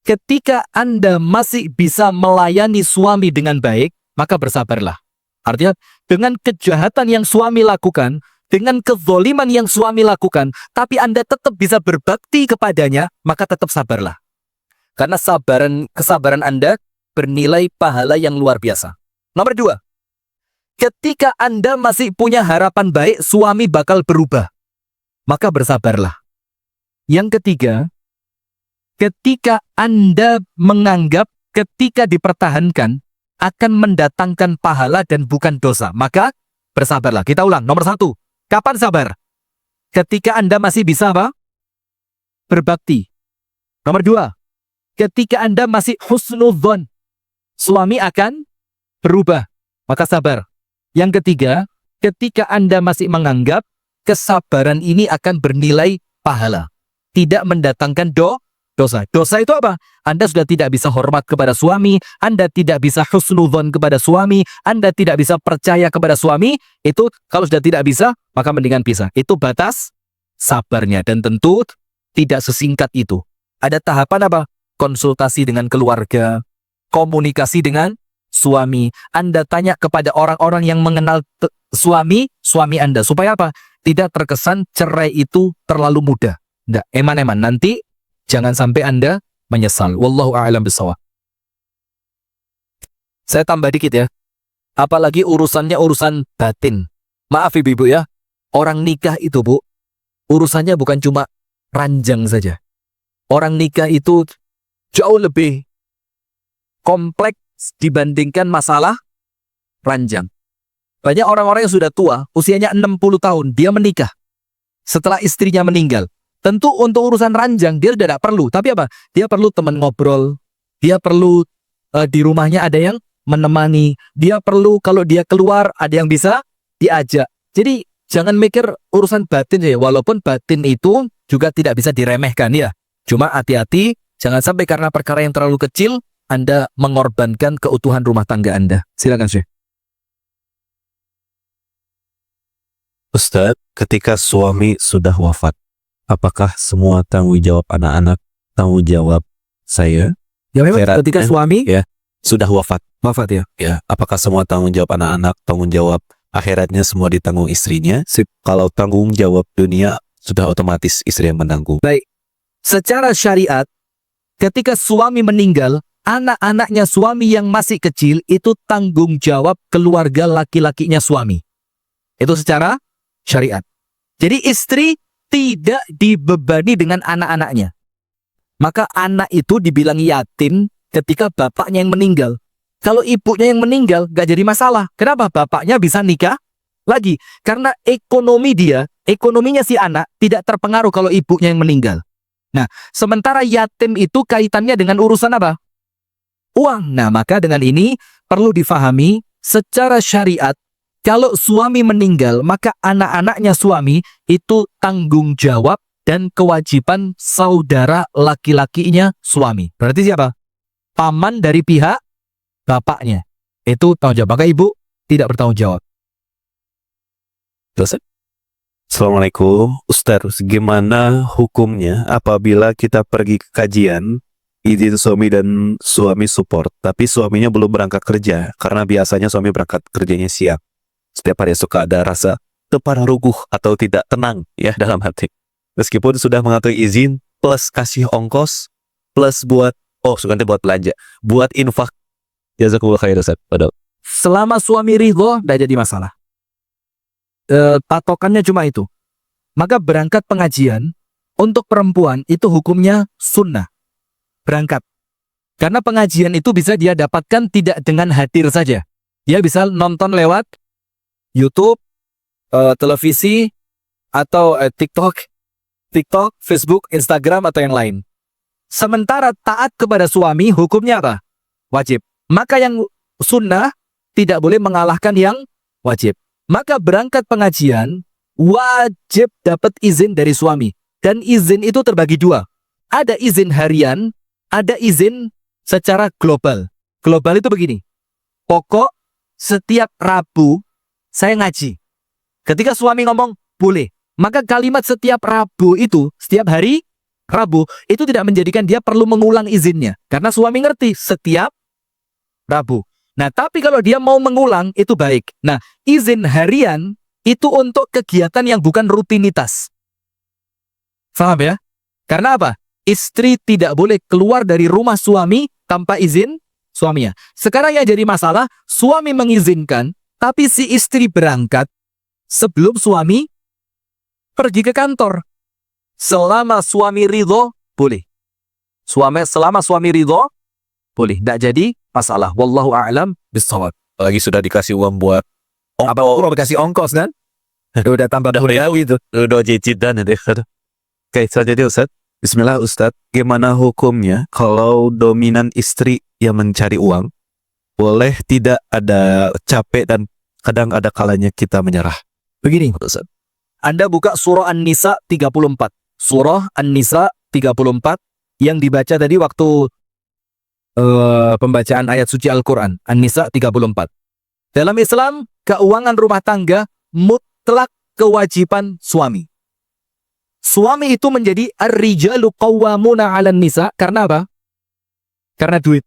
Ketika Anda masih bisa melayani suami dengan baik, maka bersabarlah. Artinya, dengan kejahatan yang suami lakukan, dengan kezoliman yang suami lakukan, tapi Anda tetap bisa berbakti kepadanya, maka tetap sabarlah. Karena kesabaran Anda bernilai pahala yang luar biasa. Nomor 2. Ketika Anda masih punya harapan baik, suami bakal berubah, maka bersabarlah. Yang ketiga, ketika Anda menganggap ketika dipertahankan akan mendatangkan pahala dan bukan dosa, maka bersabarlah. Kita ulang. Nomor 1. Kapan sabar? Ketika Anda masih bisa apa? Berbakti. Nomor 2. Ketika Anda masih husnudzon, suami akan berubah, maka sabar. Yang ketiga, ketika Anda masih menganggap kesabaran ini akan bernilai pahala, tidak mendatangkan dosa. Dosa itu apa? Anda sudah tidak bisa hormat kepada suami, Anda tidak bisa husnudzon kepada suami, Anda tidak bisa percaya kepada suami. Itu kalau sudah tidak bisa, maka mendingan pisah. Itu batas sabarnya. Dan tentu tidak sesingkat itu. Ada tahapan apa? Konsultasi dengan keluarga, komunikasi dengan suami, Anda tanya kepada orang-orang yang mengenal suami Anda. Supaya apa? Tidak terkesan cerai itu terlalu mudah. Nggak, eman-eman. Nanti jangan sampai Anda menyesal. Wallahu a'lam bishawab. Saya tambah dikit ya. Apalagi urusannya urusan batin. Maaf ibu-ibu ya. Orang nikah itu bu, urusannya bukan cuma ranjang saja. Orang nikah itu jauh lebih kompleks dibandingkan masalah ranjang. Banyak orang-orang yang sudah tua, usianya 60 tahun, dia menikah setelah istrinya meninggal. Tentu untuk urusan ranjang dia sudah tidak perlu. Tapi apa? Dia perlu teman ngobrol. Dia perlu di rumahnya ada yang menemani. Dia perlu kalau dia keluar ada yang bisa diajak. Jadi jangan mikir urusan batin ya. Walaupun batin itu juga tidak bisa diremehkan ya. Cuma hati-hati, jangan sampai karena perkara yang terlalu kecil Anda mengorbankan keutuhan rumah tangga Anda. Silakan Syekh. Ustadz, ketika suami sudah wafat, apakah semua tanggung jawab anak-anak, tanggung jawab saya? Ya memang Akhirat, ketika suami ya sudah wafat ya. ya, apakah semua tanggung jawab anak-anak, tanggung jawab akhiratnya semua ditanggung istrinya? Kalau tanggung jawab dunia sudah otomatis istri yang menanggung. Baik. Secara syariat, ketika suami meninggal, anak-anaknya suami yang masih kecil itu tanggung jawab keluarga laki-lakinya suami. Itu secara syariat. Jadi istri tidak dibebani dengan anak-anaknya. Maka anak itu dibilang yatim ketika bapaknya yang meninggal. Kalau ibunya yang meninggal, gak jadi masalah. Kenapa? Bapaknya bisa nikah lagi. Karena ekonominya si anak tidak terpengaruh kalau ibunya yang meninggal. Nah, sementara yatim itu kaitannya dengan urusan apa? Uang. Nah, maka dengan ini perlu difahami secara syariat, kalau suami meninggal, maka anak-anaknya suami itu tanggung jawab dan kewajiban saudara laki-lakinya suami. Berarti siapa? Paman dari pihak bapaknya. Itu tanggung jawab. Maka ibu tidak bertanggung jawab. Terus? Assalamualaikum, Ustaz. Gimana hukumnya apabila kita pergi ke kajian, izin suami dan suami support, tapi suaminya belum berangkat kerja karena biasanya suami berangkat kerjanya siang. Setiap hari suka ada rasa terparuh atau tidak tenang ya dalam hati. Meskipun sudah mengatur izin plus kasih ongkos plus buat buat belanja, buat infak. Jazakumullah khair Ustaz. Selama suami ridho, tidak jadi masalah. Patokannya cuma itu. Maka berangkat pengajian untuk perempuan itu hukumnya sunnah. Berangkat. Karena pengajian itu bisa dia dapatkan tidak dengan hadir saja. Dia bisa nonton lewat YouTube, televisi, atau TikTok, Facebook, Instagram, atau yang lain. Sementara taat kepada suami hukumnya apa? Wajib. Maka yang sunnah tidak boleh mengalahkan yang wajib. Maka berangkat pengajian wajib dapat izin dari suami. Dan izin itu terbagi dua. Ada izin harian, ada izin secara global. Global itu begini. Pokok setiap Rabu saya ngaji. Ketika suami ngomong boleh, maka kalimat setiap Rabu itu, setiap hari Rabu, itu tidak menjadikan dia perlu mengulang izinnya. Karena suami ngerti setiap Rabu. Nah, tapi kalau dia mau mengulang, itu baik. Nah, izin harian itu untuk kegiatan yang bukan rutinitas. Paham ya? Karena apa? Istri tidak boleh keluar dari rumah suami tanpa izin suaminya. Sekarang yang jadi masalah, suami mengizinkan, tapi si istri berangkat sebelum suami pergi ke kantor. Selama suami ridho, boleh. Selama suami ridho, boleh. Tidak jadi masalah. Wallahu a'lam bishawab. Lagi sudah dikasih uang buat Apa udah dikasih ongkos kan? Udah tambah budaya gitu. udah cicit dan itu. Oke, selanjutnya Ustaz. Bismillah Ustaz. Gimana hukumnya kalau dominan istri yang mencari uang? Boleh tidak ada capek dan kadang ada kalanya kita menyerah. Begini, Ustaz. Anda buka surah An-Nisa 34. Surah An-Nisa 34 yang dibaca tadi waktu pembacaan ayat suci Al-Quran. An-Nisa 34. Dalam Islam, keuangan rumah tangga mutlak kewajiban suami. Suami itu menjadi ar-rijalu qawwamuna 'alan nisa karena apa? Karena duit.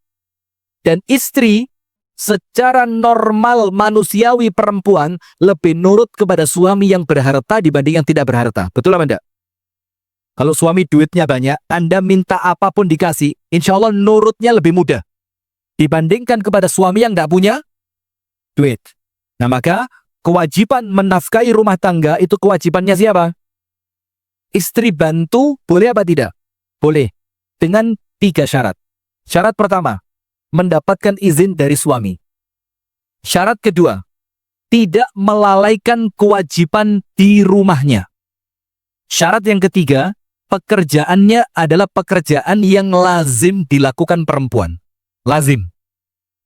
Dan istri Secara normal manusiawi perempuan lebih nurut kepada suami yang berharta dibanding yang tidak berharta. Betul apa enggak? Kalau suami duitnya banyak, Anda minta apapun dikasih, insya Allah nurutnya lebih mudah dibandingkan kepada suami yang tidak punya duit. Nah maka kewajiban menafkahi rumah tangga itu kewajibannya siapa? Istri bantu boleh apa tidak? Boleh. Dengan 3 syarat. Syarat pertama, mendapatkan izin dari suami. Syarat kedua, tidak melalaikan kewajiban di rumahnya. Syarat yang ketiga, pekerjaannya adalah pekerjaan yang lazim dilakukan perempuan. Lazim.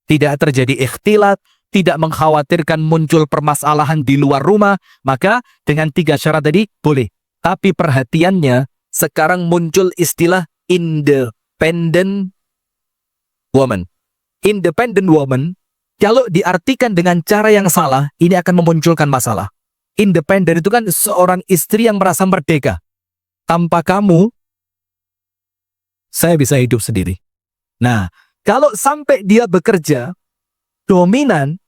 Tidak terjadi ikhtilat, tidak mengkhawatirkan muncul permasalahan di luar rumah, maka dengan 3 syarat tadi boleh. Tapi perhatiannya, sekarang muncul istilah independent woman. Independent woman, kalau diartikan dengan cara yang salah, ini akan memunculkan masalah. Independent itu kan seorang istri yang merasa merdeka. Tanpa kamu, saya bisa hidup sendiri. Nah, kalau sampai dia bekerja, dominan,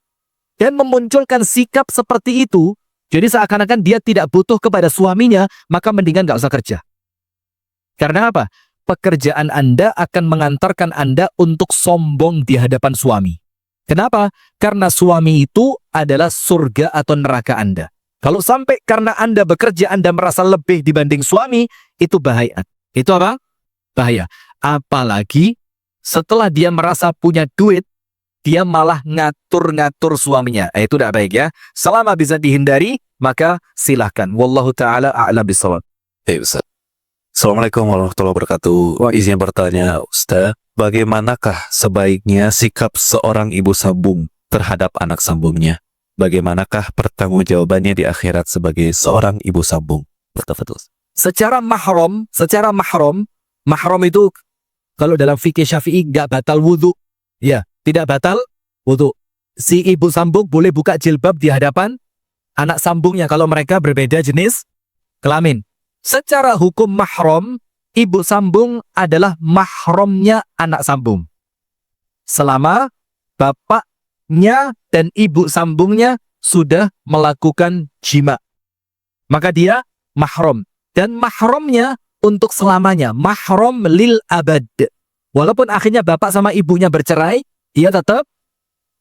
dan memunculkan sikap seperti itu, jadi seakan-akan dia tidak butuh kepada suaminya, maka mendingan gak usah kerja. Karena apa? Pekerjaan Anda akan mengantarkan Anda untuk sombong di hadapan suami. Kenapa? Karena suami itu adalah surga atau neraka Anda. Kalau sampai karena Anda bekerja, Anda merasa lebih dibanding suami, itu bahaya. Itu apa? Bahaya. Apalagi setelah dia merasa punya duit, dia malah ngatur-ngatur suaminya. Itu tidak baik ya. Selama bisa dihindari, maka silahkan. Wallahu ta'ala a'lam bishawab. Ustaz. Assalamualaikum warahmatullahi wabarakatuh. Izin bertanya, Ustaz, bagaimanakah sebaiknya sikap seorang ibu sambung terhadap anak sambungnya? Bagaimanakah pertanggungjawabannya di akhirat sebagai seorang ibu sambung? Betul. Secara mahram itu kalau dalam fikih Syafi'i nggak batal wudhu. Ya, tidak batal wudhu. Si ibu sambung boleh buka jilbab di hadapan anak sambungnya kalau mereka berbeda jenis kelamin. Secara hukum mahram, ibu sambung adalah mahramnya anak sambung. Selama bapaknya dan ibu sambungnya sudah melakukan jima, maka dia mahram. Dan mahramnya untuk selamanya. Mahram lil abad. Walaupun akhirnya bapak sama ibunya bercerai, dia tetap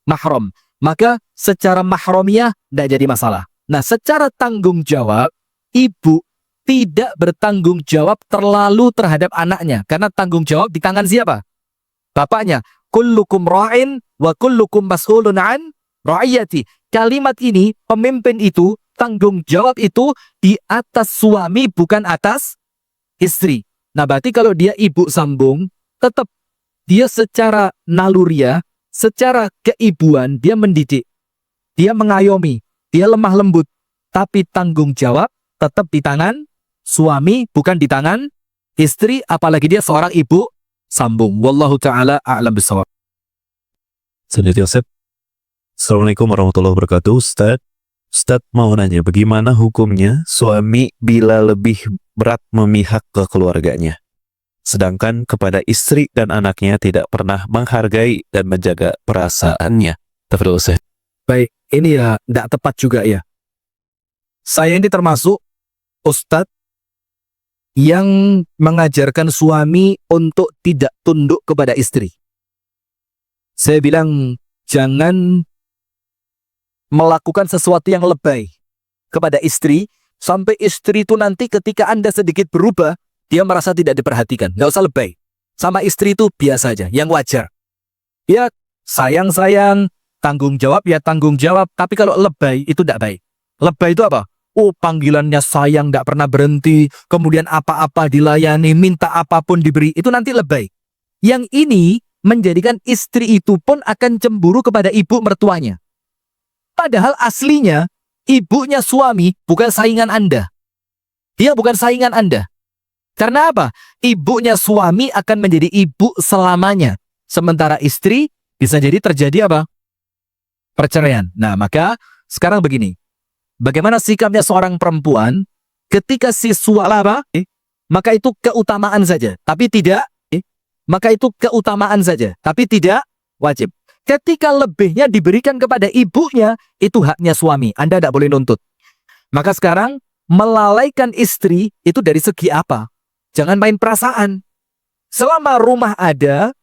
mahram. Maka secara mahramiyah tidak jadi masalah. Nah, secara tanggung jawab, ibu tidak bertanggung jawab terlalu terhadap anaknya. Karena tanggung jawab di tangan siapa? Bapaknya. Kullukum ra'in wa kullukum mas'ulun an ra'iyati. Kalimat ini, pemimpin itu, tanggung jawab itu di atas suami, bukan atas istri. Nah, berarti kalau dia ibu sambung, tetap dia secara naluriah, secara keibuan, dia mendidik, dia mengayomi, dia lemah lembut. Tapi tanggung jawab tetap di tangan suami, bukan di tangan istri, apalagi dia seorang ibu sambung. Wallahu ta'ala a'lam bishawab. Assalamualaikum warahmatullahi wabarakatuh. Ustaz mau nanya, bagaimana hukumnya suami bila lebih berat memihak ke keluarganya, sedangkan kepada istri dan anaknya tidak pernah menghargai dan menjaga perasaannya? Tafadhol Ustaz. Baik, ini ya tidak tepat juga ya. Saya ini termasuk ustadz yang mengajarkan suami untuk tidak tunduk kepada istri. Saya bilang, jangan melakukan sesuatu yang lebay kepada istri, sampai istri itu nanti ketika Anda sedikit berubah, dia merasa tidak diperhatikan. Nggak usah lebay. Sama istri itu biasa aja, yang wajar. Ya, sayang-sayang, tanggung jawab ya tanggung jawab, tapi kalau lebay itu tidak baik. Lebay itu apa? Oh, panggilannya sayang tidak pernah berhenti, kemudian apa-apa dilayani, minta apapun diberi, itu nanti lebay. Yang ini menjadikan istri itu pun akan cemburu kepada ibu mertuanya. Padahal aslinya, ibunya suami bukan saingan Anda. Dia bukan saingan Anda. Karena apa? Ibunya suami akan menjadi ibu selamanya. Sementara istri bisa jadi terjadi apa? Perceraian. Nah, maka sekarang begini. Bagaimana sikapnya seorang perempuan ketika si suami apa? Maka itu keutamaan saja, tapi tidak. Maka itu keutamaan saja, tapi tidak wajib. Ketika lebihnya diberikan kepada ibunya, itu haknya suami. Anda tidak boleh nuntut. Maka sekarang, melalaikan istri itu dari segi apa? Jangan main perasaan. Selama rumah ada,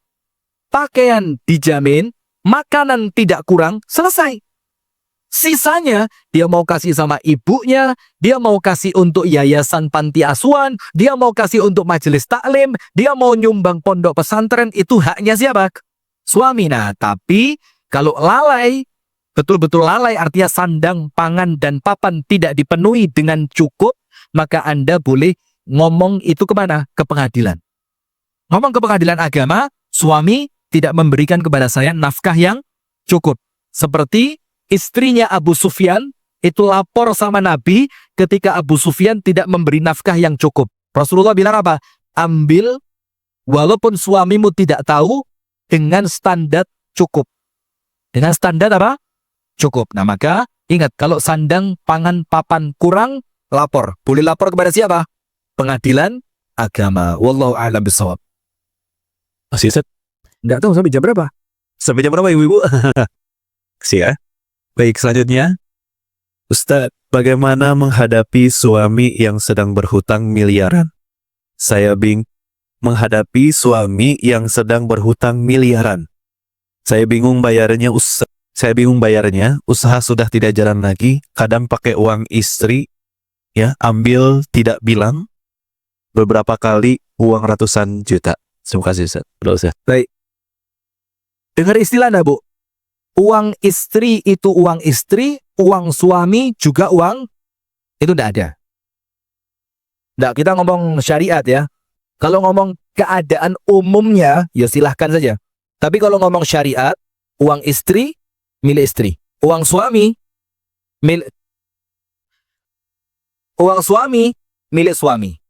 pakaian dijamin, makanan tidak kurang, selesai. Sisanya, dia mau kasih sama ibunya, dia mau kasih untuk yayasan panti asuhan, dia mau kasih untuk majelis taklim, dia mau nyumbang pondok pesantren, itu haknya siapa? Suami. Nah, tapi kalau lalai, betul-betul lalai artinya sandang, pangan, dan papan tidak dipenuhi dengan cukup, maka Anda boleh ngomong itu kemana? Ke pengadilan. Ngomong ke pengadilan agama, suami tidak memberikan kepada saya nafkah yang cukup. Seperti istrinya Abu Sufyan itu lapor sama Nabi ketika Abu Sufyan tidak memberi nafkah yang cukup. Rasulullah bilang apa? Ambil walaupun suamimu tidak tahu dengan standar cukup. Dengan standar apa? Cukup. Nah maka ingat kalau sandang, pangan, papan kurang, lapor. Boleh lapor kepada siapa? Pengadilan agama. Wallahu a'lam bishawab. Masih set. Nggak tahu sampai jam berapa? Sampai jam berapa ibu-ibu? Kasih ya. Baik, selanjutnya. Ustadz, bagaimana menghadapi suami yang sedang berhutang miliaran? Saya menghadapi suami yang sedang berhutang miliaran. Saya bingung bayarnya, usaha sudah tidak jalan lagi, kadang pakai uang istri, ya, ambil tidak bilang, beberapa kali uang ratusan juta. Terima kasih, Ustaz. Baik. Dengar istilah enggak, Bu? Uang istri itu uang istri, uang suami juga uang, itu enggak ada. Enggak, kita ngomong syariat ya. Kalau ngomong keadaan umumnya, ya silahkan saja. Tapi kalau ngomong syariat, uang istri, milik istri. Uang suami, milik suami.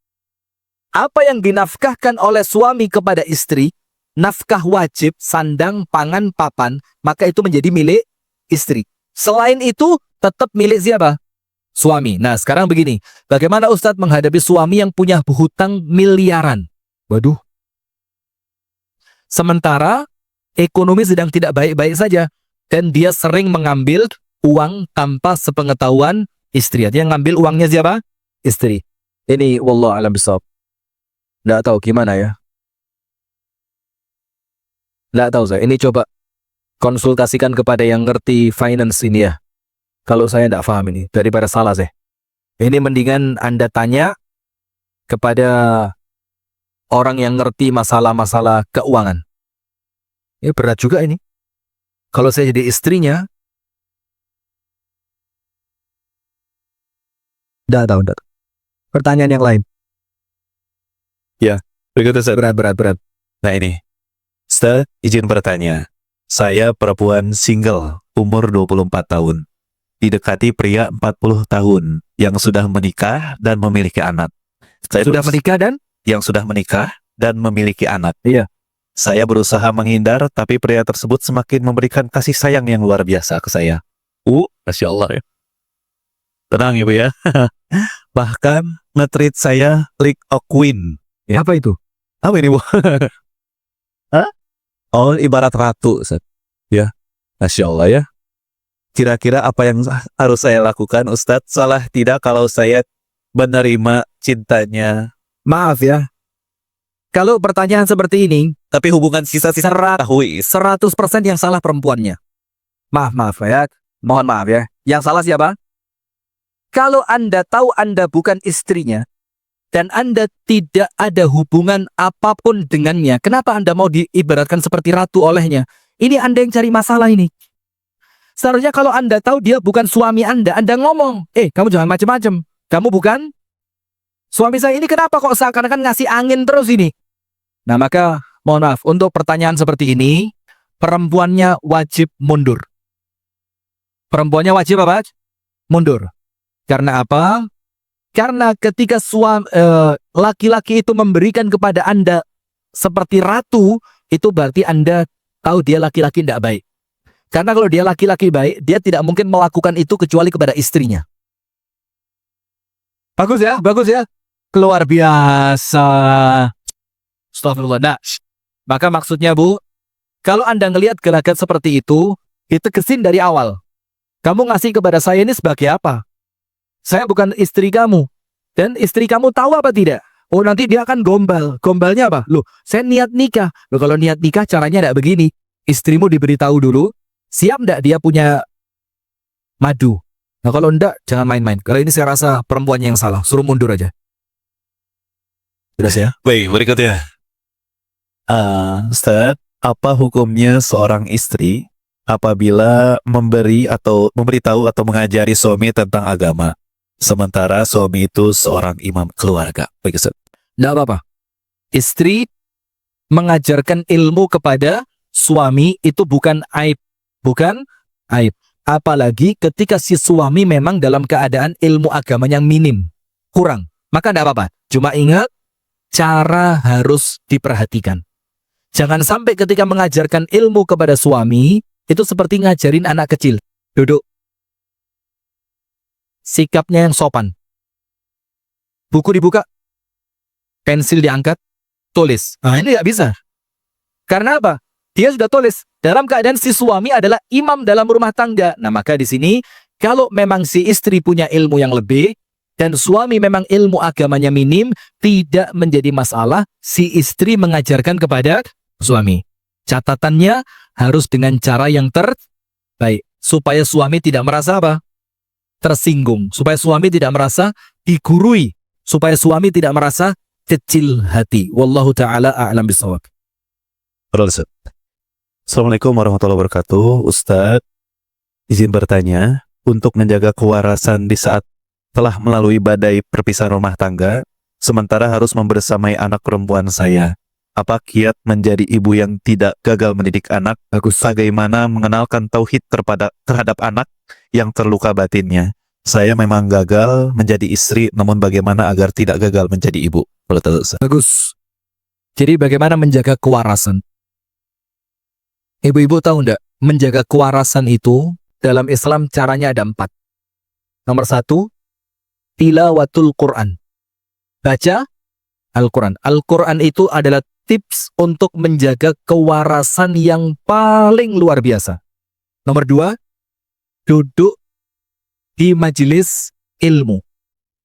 Apa yang dinafkahkan oleh suami kepada istri, nafkah wajib, sandang, pangan, papan, maka itu menjadi milik istri. Selain itu, tetap milik siapa? Suami. Nah, sekarang begini. Bagaimana Ustadz menghadapi suami yang punya hutang miliaran? Waduh. Sementara, ekonomi sedang tidak baik-baik saja. Dan dia sering mengambil uang tanpa sepengetahuan istri. Dia ngambil uangnya siapa? Istri. Ini wallahu a'lam bishawab. Nggak tahu gimana ya. Nggak tahu saya. Ini coba konsultasikan kepada yang ngerti finance ini ya. Kalau saya nggak paham ini, daripada salah saya. Ini mendingan Anda tanya kepada orang yang ngerti masalah-masalah keuangan. Ini berat juga ini. Kalau saya jadi istrinya, nggak tahu. Pertanyaan yang lain. Ya, berikutnya Ustaz. Berat. Nah ini, Ustaz, izin bertanya. Saya perempuan single, umur 24 tahun. Didekati pria 40 tahun yang sudah menikah dan memiliki anak. Yang sudah menikah dan memiliki anak. Iya. Saya berusaha menghindar, tapi pria tersebut semakin memberikan kasih sayang yang luar biasa ke saya. Masya Allah ya. Tenang Ibu ya. Bahkan nge-treat saya like a queen. Ya. Apa itu? Apa ini Bu? Hah? Oh, ibarat ratu, Ustaz. Ya, Masya Allah ya. Kira-kira apa yang harus saya lakukan, Ustadz? Salah tidak kalau saya menerima cintanya? Maaf ya. Kalau pertanyaan seperti ini, Tapi hubungan sisa-sisa 100% tahui. yang salah perempuannya. Maaf ya. Mohon maaf ya. Yang salah siapa? Kalau Anda tahu Anda bukan istrinya, dan Anda tidak ada hubungan apapun dengannya, kenapa Anda mau diibaratkan seperti ratu olehnya? Ini Anda yang cari masalah ini. Seharusnya kalau Anda tahu dia bukan suami Anda ngomong, kamu jangan macam-macam. Kamu bukan suami saya, ini kenapa kok seakan-akan ngasih angin terus ini? Nah maka, mohon maaf, untuk pertanyaan seperti ini, perempuannya wajib mundur. Perempuannya wajib apa? Mundur. Karena apa? Karena ketika laki-laki itu memberikan kepada Anda seperti ratu, itu berarti Anda tahu dia laki-laki tidak baik. Karena kalau dia laki-laki baik, dia tidak mungkin melakukan itu kecuali kepada istrinya. Bagus ya. Luar biasa. Astagfirullah. Nah, maka maksudnya Bu, Kalau Anda ngelihat gelagat seperti itu ditegesin dari awal. Kamu ngasih kepada saya ini sebagai apa? Saya bukan istri kamu. Dan istri kamu tahu apa tidak? Oh, nanti dia akan gombal. Gombalnya apa? Loh, saya niat nikah. Loh, kalau niat nikah caranya tidak begini. Istrimu diberitahu dulu, siap enggak dia punya madu? Nah, kalau enggak, jangan main-main. Kalau ini saya rasa perempuannya yang salah. Suruh mundur aja. Jelas ya? Baik, berikutnya. Ustaz, apa hukumnya seorang istri apabila memberitahu atau mengajari suami tentang agama, sementara suami itu seorang imam keluarga? Baik, Ustaz. Enggak apa-apa. Istri mengajarkan ilmu kepada suami itu bukan aib. Bukan aib. Apalagi ketika si suami memang dalam keadaan ilmu agamanya minim. Kurang. Maka enggak apa-apa. Cuma ingat, cara harus diperhatikan. Jangan sampai ketika mengajarkan ilmu kepada suami, itu seperti ngajarin anak kecil. Duduk. Sikapnya yang sopan. Buku dibuka. Pensil diangkat. Tulis. Nah, ini nggak bisa. Karena apa? Dia sudah tulis. Dalam keadaan si suami adalah imam dalam rumah tangga. Nah, maka di sini, kalau memang si istri punya ilmu yang lebih, dan suami memang ilmu agamanya minim, tidak menjadi masalah si istri mengajarkan kepada suami. Catatannya harus dengan cara yang terbaik. Supaya suami tidak merasa apa? Tersinggung. Supaya suami tidak merasa digurui. Supaya suami tidak merasa kecil hati. Wallahu ta'ala a'lam bishawab. Assalamualaikum warahmatullahi wabarakatuh. Ustadz, izin bertanya, untuk menjaga kewarasan di saat telah melalui badai perpisahan rumah tangga, sementara harus membersamai anak perempuan saya. Apa kiat menjadi ibu yang tidak gagal mendidik anak? Bagaimana mengenalkan tauhid terhadap anak yang terluka batinnya? Saya memang gagal menjadi istri, namun bagaimana agar tidak gagal menjadi ibu? Bagus. Jadi bagaimana menjaga kewarasan? Ibu-ibu tahu enggak? Menjaga kewarasan itu dalam Islam caranya ada 4. Nomor 1, tilawatul Quran. Baca Al-Quran. Al-Quran itu adalah tips untuk menjaga kewarasan yang paling luar biasa. Nomor 2, duduk di majelis ilmu.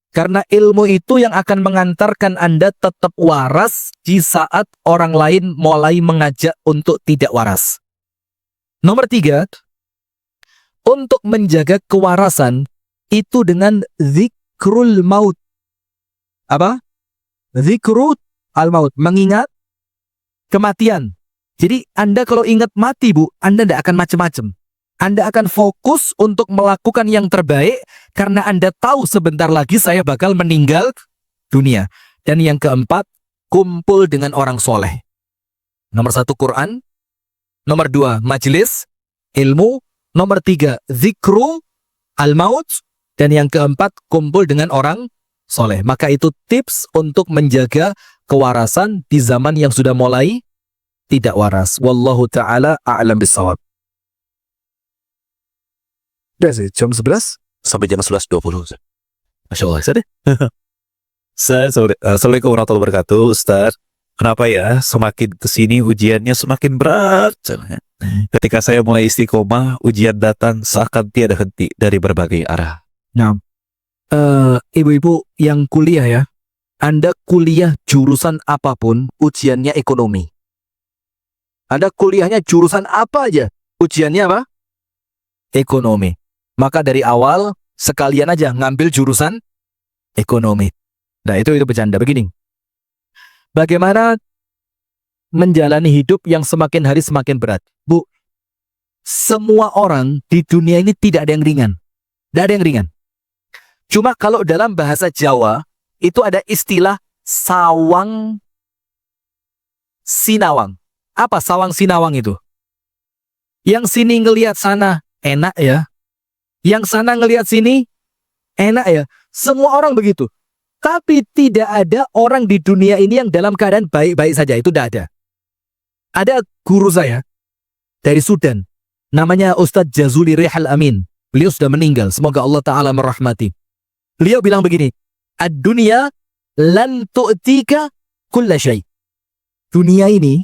Karena ilmu itu yang akan mengantarkan Anda tetap waras di saat orang lain mulai mengajak untuk tidak waras. Nomor 3, untuk menjaga kewarasan itu dengan zikrul maut. Apa? Zikrul al-maut, mengingat kematian. Jadi Anda kalau ingat mati, Bu, Anda tidak akan macam-macam. Anda akan fokus untuk melakukan yang terbaik karena Anda tahu sebentar lagi saya bakal meninggal dunia. Dan yang keempat, kumpul dengan orang soleh. Nomor 1, Quran. Nomor 2, majelis ilmu. Nomor 3, zikru al-maut. Dan yang keempat, kumpul dengan orang soleh. Maka itu tips untuk menjaga kewarasan di zaman yang sudah mulai tidak waras. Wallahu ta'ala a'lam bishawab. Udah sih, jam 11? Sampai jam 11.20. Masya Allah, Ustaz. Assalamualaikum warahmatullahi wabarakatuh, Ustaz. Kenapa ya semakin kesini ujiannya semakin berat? Ketika saya mulai istiqomah, ujian datang seakan tiada henti dari berbagai arah. Nah, ibu-ibu yang kuliah ya, Anda kuliah jurusan apapun, ujiannya ekonomi. Anda kuliahnya jurusan apa aja, ujiannya apa? Ekonomi. Maka dari awal, sekalian aja ngambil jurusan ekonomi. Nah, itu bercanda begini. Bagaimana menjalani hidup yang semakin hari semakin berat? Bu, semua orang di dunia ini tidak ada yang ringan. Tidak ada yang ringan. Cuma kalau dalam bahasa Jawa, itu ada istilah sawang sinawang. Apa sawang sinawang itu? Yang sini ngelihat sana, enak ya. Yang sana ngelihat sini, enak ya. Semua orang begitu. Tapi tidak ada orang di dunia ini yang dalam keadaan baik-baik saja. Itu tidak ada. Ada guru saya dari Sudan. Namanya Ustadz Jazuli Rihal Amin. Beliau sudah meninggal. Semoga Allah Ta'ala merahmati. Beliau bilang begini. Ad-dunya lan tu'tika kulla syai. Dunia ini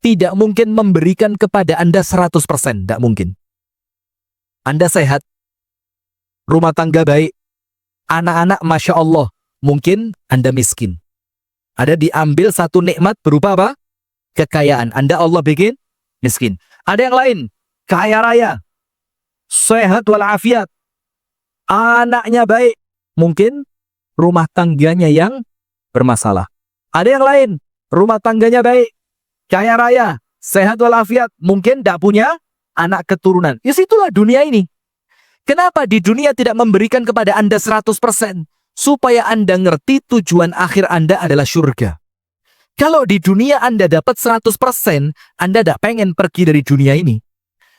tidak mungkin memberikan kepada Anda 100%, tidak mungkin. Anda sehat, rumah tangga baik, anak-anak Masya Allah, mungkin Anda miskin. Ada diambil satu nikmat berupa apa? Kekayaan. Anda Allah bikin miskin. Ada yang lain, kaya raya, sehat walafiat, anaknya baik, mungkin rumah tangganya yang bermasalah. Ada yang lain, rumah tangganya baik, kaya raya, sehat walafiat, mungkin tidak punya anak keturunan. Ya situlah dunia ini. Kenapa di dunia tidak memberikan kepada Anda 100%? Supaya Anda ngerti tujuan akhir Anda adalah surga. Kalau di dunia Anda dapat 100%, Anda tidak pengen pergi dari dunia ini.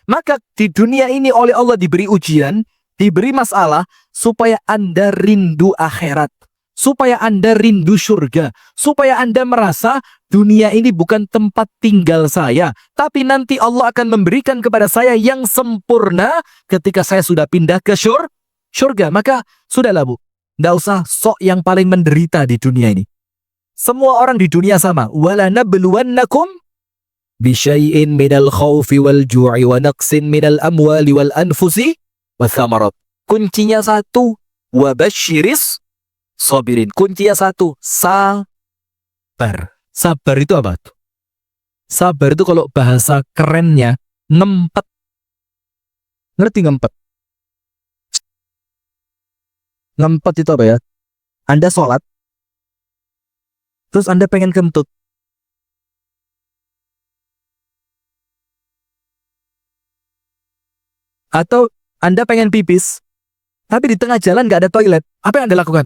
Maka di dunia ini oleh Allah diberi ujian, diberi masalah, supaya Anda rindu akhirat. Supaya Anda rindu surga. Supaya Anda merasa dunia ini bukan tempat tinggal saya. Tapi nanti Allah akan memberikan kepada saya yang sempurna ketika saya sudah pindah ke surga. Maka sudahlah Bu. Tidak usah sok yang paling menderita di dunia ini. Semua orang di dunia sama. وَلَنَبْلُوَنَّكُمْ بِشَيْءٍ مِنَ الْخَوْفِ وَالْجُوعِ وَنَقْصٍ مِنَ الْأَمْوَالِ وَالْأَنْفُسِ وَالثَّمَرَاتِ. Kuncinya satu. وَبَشِّرِسْ صَابِرِينَ. Kuncinya satu. Sabar. Sabar itu apa? Sabar itu kalau bahasa kerennya ngempet. Ngerti ngempet? Ngempet itu apa ya? Anda sholat, terus Anda pengen kentut. Atau Anda pengen pipis, tapi di tengah jalan nggak ada toilet. Apa yang Anda lakukan?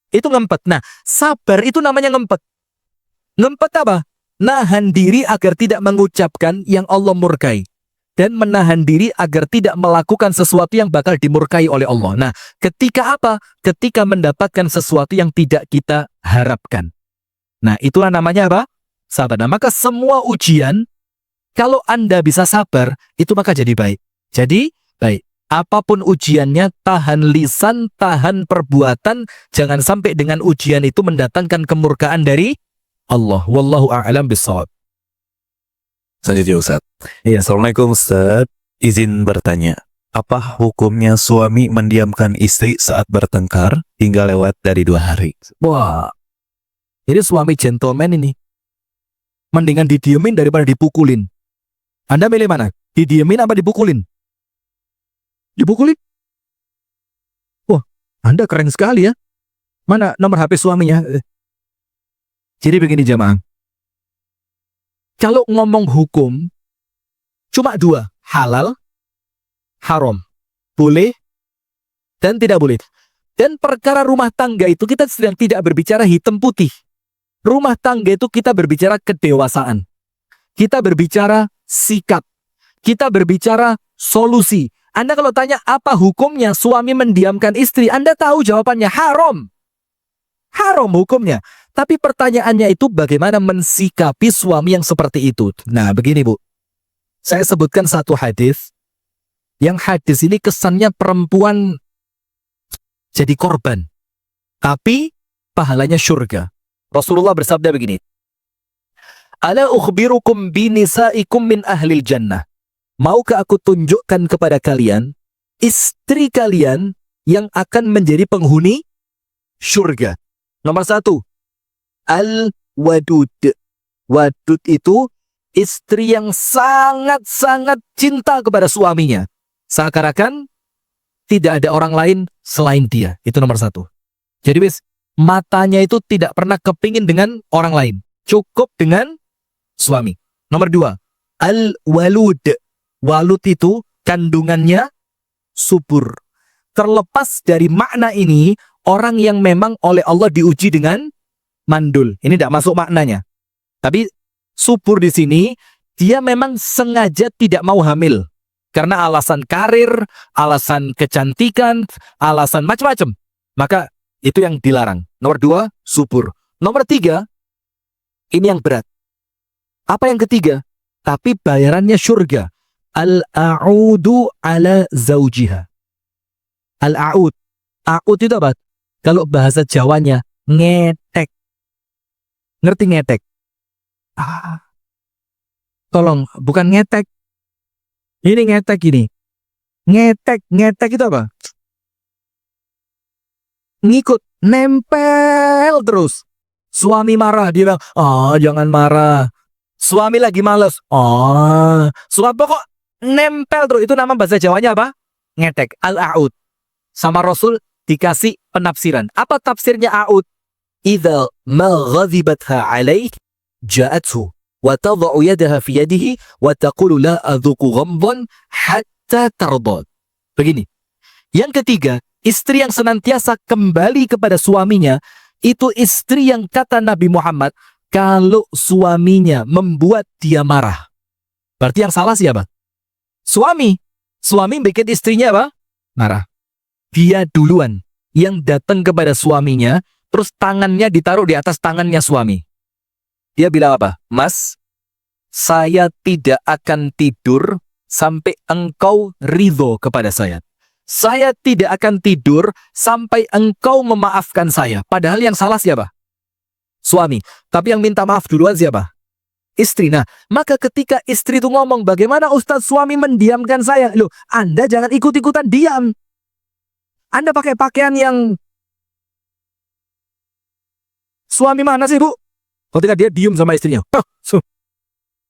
Itu ngempet. Nah, sabar itu namanya ngempet. Ngempet apa? Nahan diri agar tidak mengucapkan yang Allah murkai. Dan menahan diri agar tidak melakukan sesuatu yang bakal dimurkai oleh Allah. Nah, ketika apa? Ketika mendapatkan sesuatu yang tidak kita harapkan. Nah, itulah namanya apa? Sabar. Nah, maka semua ujian, kalau Anda bisa sabar, itu maka jadi baik. Jadi, baik. Apapun ujiannya, tahan lisan, tahan perbuatan, jangan sampai dengan ujian itu mendatangkan kemurkaan dari Allah. Wallahu a'lam bishawab. Selanjutnya Ustaz. Iya, Assalamualaikum Ustaz. Izin bertanya, apa hukumnya suami mendiamkan istri saat bertengkar hingga lewat dari 2 hari? Wah, ini suami gentleman ini. Mendingan didiemin daripada dipukulin. Anda milih mana? Didiemin apa dipukulin? Dipukulin? Wah, Anda keren sekali ya. Mana nomor HP suaminya? Jadi begini jamaah. Kalau ngomong hukum, cuma 2. Halal, haram. Boleh, dan tidak boleh. Dan perkara rumah tangga itu kita sedang tidak berbicara hitam putih. Rumah tangga itu kita berbicara kedewasaan. Kita berbicara sikap. Kita berbicara solusi. Anda kalau tanya apa hukumnya suami mendiamkan istri, Anda tahu jawabannya haram. Haram hukumnya. Tapi pertanyaannya itu bagaimana mensikapi suami yang seperti itu. Nah begini Bu, saya sebutkan satu hadis. Yang hadis ini kesannya perempuan jadi korban, tapi pahalanya surga. Rasulullah bersabda begini, Ala ukhbirukum binisaikum min ahlil jannah. Maukah aku tunjukkan kepada kalian istri kalian yang akan menjadi penghuni surga? Nomor 1, Al-Wadud. Wadud itu istri yang sangat-sangat cinta kepada suaminya. Seakan-akan tidak ada orang lain selain dia. Itu nomor 1. Jadi matanya itu tidak pernah kepingin dengan orang lain. Cukup dengan suami. Nomor 2, Al-Walud. Walud itu kandungannya subur. Terlepas dari makna ini, orang yang memang oleh Allah diuji dengan mandul. Ini tidak masuk maknanya. Tapi subur di sini, dia memang sengaja tidak mau hamil. Karena alasan karir, alasan kecantikan, alasan macam-macam. Maka itu yang dilarang. Nomor 2, subur. Nomor 3, ini yang berat. Apa yang ketiga? Tapi bayarannya surga. Al-a'udu ala zaujiha. Al-a'ud. A'ud itu apa? Kalau bahasa Jawanya, ngetek. Ngerti ngetek? Ah, tolong, bukan ngetek. Ini ngetek ini. Ngetek itu apa? Ngikut, nempel terus. Suami marah, dia bilang, jangan marah. Suami lagi males. Suami pokok nempel terus. Itu nama bahasa Jawanya apa? Ngetek, al-a'ud. Sama Rasul dikasih penafsiran. Apa tafsirnya a'ud? Idza ma ghadibatha alaih ja'athu wa tadha'u yadaha fi yadihi wa taqulu la adzuqu ghamdan hatta tardad. Begini. Yang ketiga, istri yang senantiasa kembali kepada suaminya, itu istri yang kata Nabi Muhammad, kalau suaminya membuat dia marah. Berarti yang salah siapa? Suami. Suami bikin istrinya apa? Marah. Dia duluan yang datang kepada suaminya, terus tangannya ditaruh di atas tangannya suami. Dia bilang apa? Mas, saya tidak akan tidur sampai engkau ridho kepada saya. Saya tidak akan tidur sampai engkau memaafkan saya. Padahal yang salah siapa? Suami. Tapi yang minta maaf duluan siapa? Istri. Nah, maka ketika istri itu ngomong, bagaimana Ustadz suami mendiamkan saya? Loh, Anda jangan ikut-ikutan diam. Anda pakai pakaian yang... Suami mana sih, Bu? Ketika dia diem sama istrinya.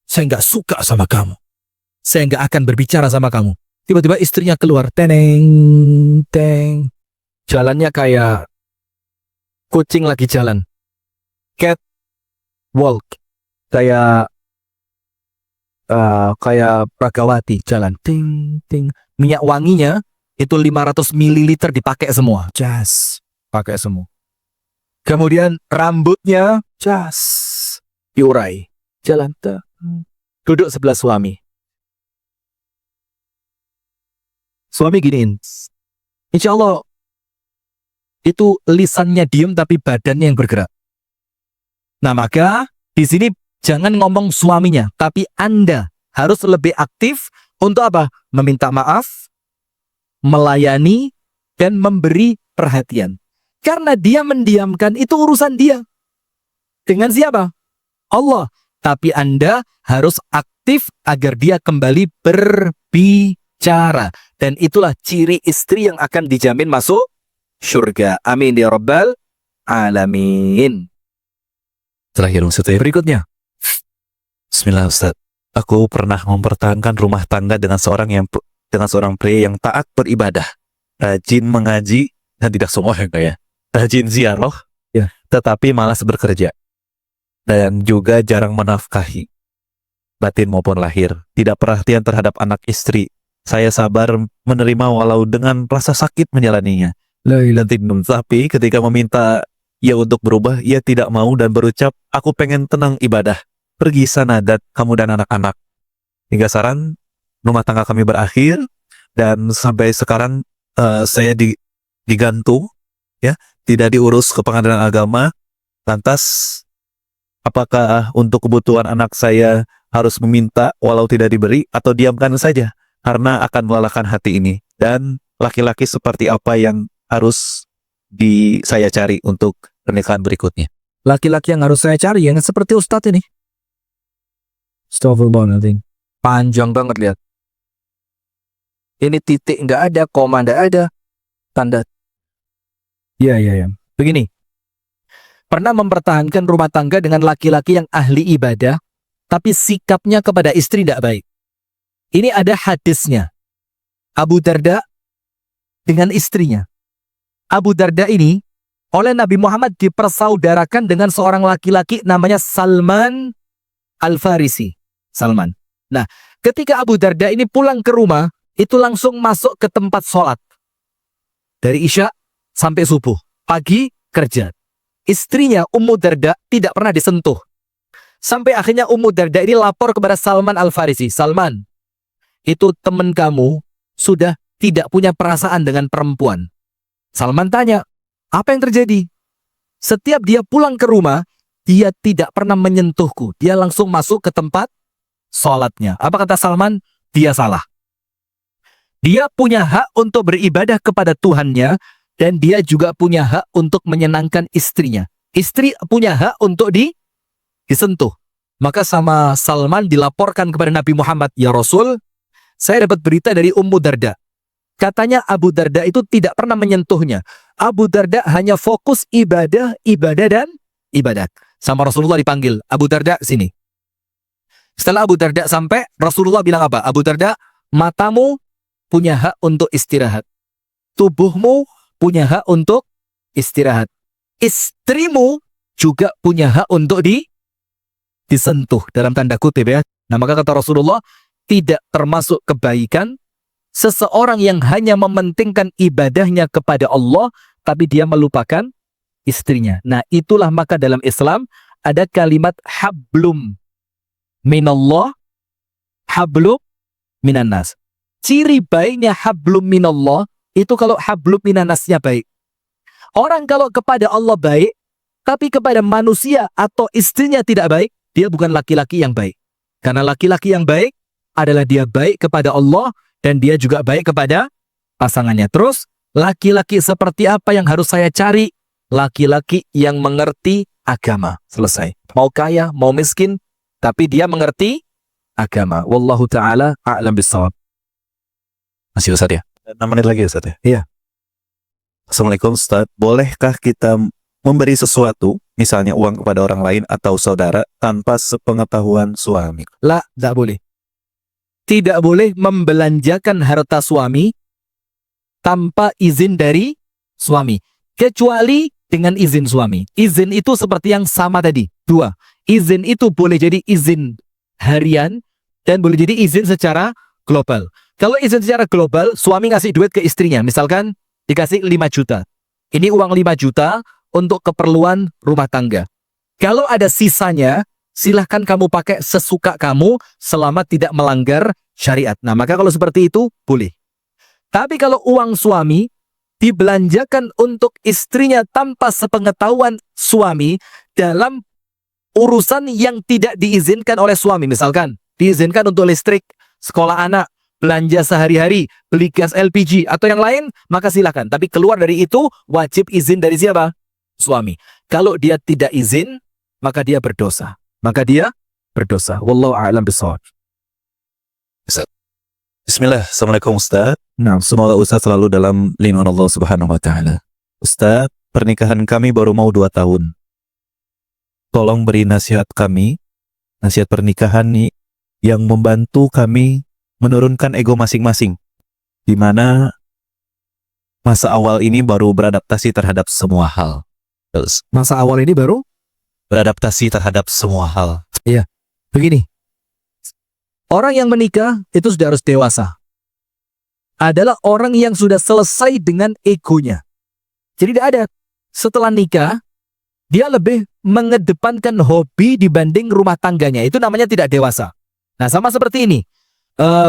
Saya nggak suka sama kamu. Saya nggak akan berbicara sama kamu. Tiba-tiba istrinya keluar. Teneng, teng. Jalannya kayak kucing lagi jalan. Cat walk. Kayak Pragawati jalan. Ting, ting. Minyak wanginya itu 500 ml dipakai semua. Jas. Pakai semua. Kemudian rambutnya jas. Diurai. Jalan. Duduk sebelah suami. Suami giniin. Insya Allah itu lisannya diem tapi badannya yang bergerak. Nah maka di sini jangan ngomong suaminya, tapi Anda harus lebih aktif untuk apa? Meminta maaf, melayani, dan memberi perhatian. Karena dia mendiamkan itu urusan dia. Dengan siapa? Allah. Tapi Anda harus aktif agar dia kembali berbicara. Dan itulah ciri istri yang akan dijamin masuk surga. Amin ya rabbal alamin. Terakhir Ustaz ya. Berikutnya. Bismillah Ustaz. Aku pernah mempertahankan rumah tangga dengan seorang pria yang taat beribadah, rajin mengaji, dan tidak semua yang kayak rajin ziarah, ya, tetapi malas bekerja. Dan juga jarang menafkahi, batin maupun lahir. Tidak perhatian terhadap anak istri. Saya sabar menerima walau dengan rasa sakit menjalaninya. Tapi ketika meminta ia untuk berubah, ia tidak mau dan berucap, aku pengen tenang ibadah. Pergi sana dan kamu dan anak-anak. Hingga saran, rumah tangga kami berakhir. Dan sampai sekarang saya digantung, ya, tidak diurus ke pengadilan agama. Lantas, apakah untuk kebutuhan anak saya harus meminta walau tidak diberi, atau diamkan saja karena akan melelahkan hati ini? Dan laki-laki seperti apa yang harus saya cari untuk pernikahan berikutnya? Laki-laki yang harus saya cari yang seperti Ustadz ini. Astagfirullahaladzim. Panjang banget lihat. Ini titik nggak ada, koma nggak ada, tanda. Ya. Begini. Pernah mempertahankan rumah tangga dengan laki-laki yang ahli ibadah, tapi sikapnya kepada istri tidak baik. Ini ada hadisnya. Abu Darda dengan istrinya. Abu Darda ini oleh Nabi Muhammad dipersaudarakan dengan seorang laki-laki namanya Salman Al-Farisi. Salman. Nah, ketika Abu Darda ini pulang ke rumah, itu langsung masuk ke tempat sholat. Dari Isya sampai subuh. Pagi kerja. Istrinya Ummu Darda tidak pernah disentuh. Sampai akhirnya Ummu Darda ini lapor kepada Salman Al-Farisi. Salman, itu teman kamu sudah tidak punya perasaan dengan perempuan. Salman tanya, apa yang terjadi? Setiap dia pulang ke rumah, dia tidak pernah menyentuhku. Dia langsung masuk ke tempat sholatnya. Apa kata Salman? Dia salah. Dia punya hak untuk beribadah kepada Tuhannya, dan dia juga punya hak untuk menyenangkan istrinya. Istri punya hak untuk disentuh. Maka sama Salman dilaporkan kepada Nabi Muhammad, "Ya Rasul, saya dapat berita dari Ummu Darda. Katanya Abu Darda itu tidak pernah menyentuhnya. Abu Darda hanya fokus ibadah, ibadah dan ibadat." Sama Rasulullah dipanggil, "Abu Darda, sini." Setelah Abu Darda sampai, Rasulullah bilang apa? "Abu Darda, matamu punya hak untuk istirahat. Tubuhmu punya hak untuk istirahat. Istrimu juga punya hak untuk disentuh," dalam tanda kutip ya. Nah, maka kata Rasulullah, tidak termasuk kebaikan seseorang yang hanya mementingkan ibadahnya kepada Allah, tapi dia melupakan istrinya. Nah, itulah maka dalam Islam ada kalimat hablum minallah, hablum minannas. Ciri baiknya hablum minallah itu kalau hablum minannasnya baik. Orang kalau kepada Allah baik, tapi kepada manusia atau istrinya tidak baik, dia bukan laki-laki yang baik. Karena laki-laki yang baik adalah dia baik kepada Allah dan dia juga baik kepada pasangannya. Terus, laki-laki seperti apa yang harus saya cari? Laki-laki yang mengerti agama. Selesai. Mau kaya, mau miskin, tapi dia mengerti agama. Wallahu ta'ala a'lam bissawab. Masih Ustaz ya? 6 menit lagi Ustaz ya? Iya. Assalamualaikum Ustaz. Bolehkah kita memberi sesuatu, misalnya uang kepada orang lain atau saudara, tanpa sepengetahuan suami? La, tidak boleh. Tidak boleh membelanjakan harta suami tanpa izin dari suami. Kecuali dengan izin suami. Izin itu seperti yang sama tadi. 2. Izin itu boleh jadi izin harian dan boleh jadi izin secara global. Kalau izin secara global, suami ngasih duit ke istrinya. Misalkan dikasih 5 juta. Ini uang 5 juta untuk keperluan rumah tangga. Kalau ada sisanya, silahkan kamu pakai sesuka kamu selama tidak melanggar syariat. Nah, maka kalau seperti itu, boleh. Tapi kalau uang suami dibelanjakan untuk istrinya tanpa sepengetahuan suami dalam urusan yang tidak diizinkan oleh suami. Misalkan, diizinkan untuk listrik, sekolah anak, belanja sehari-hari, beli gas LPG, atau yang lain, maka silakan. Tapi keluar dari itu, wajib izin dari siapa? Suami. Kalau dia tidak izin, maka dia berdosa. Wallahu a'lam bishawab. Bismillah. Assalamualaikum Ustaz. Nah, Semoga Ustaz selalu dalam lindungan Allah Subhanahu wa Ta'ala. Ustaz, pernikahan kami baru mau 2 tahun. Tolong beri nasihat kami, nasihat pernikahan nih, yang membantu kami menurunkan ego masing-masing, di mana masa awal ini baru beradaptasi terhadap semua hal. Terus, masa awal ini baru beradaptasi terhadap semua hal. begini. Orang yang menikah itu sudah harus dewasa. Adalah orang yang sudah selesai dengan egonya. Jadi tidak ada. Setelah nikah, dia lebih mengedepankan hobi dibanding rumah tangganya. Itu namanya tidak dewasa. Nah, sama seperti ini.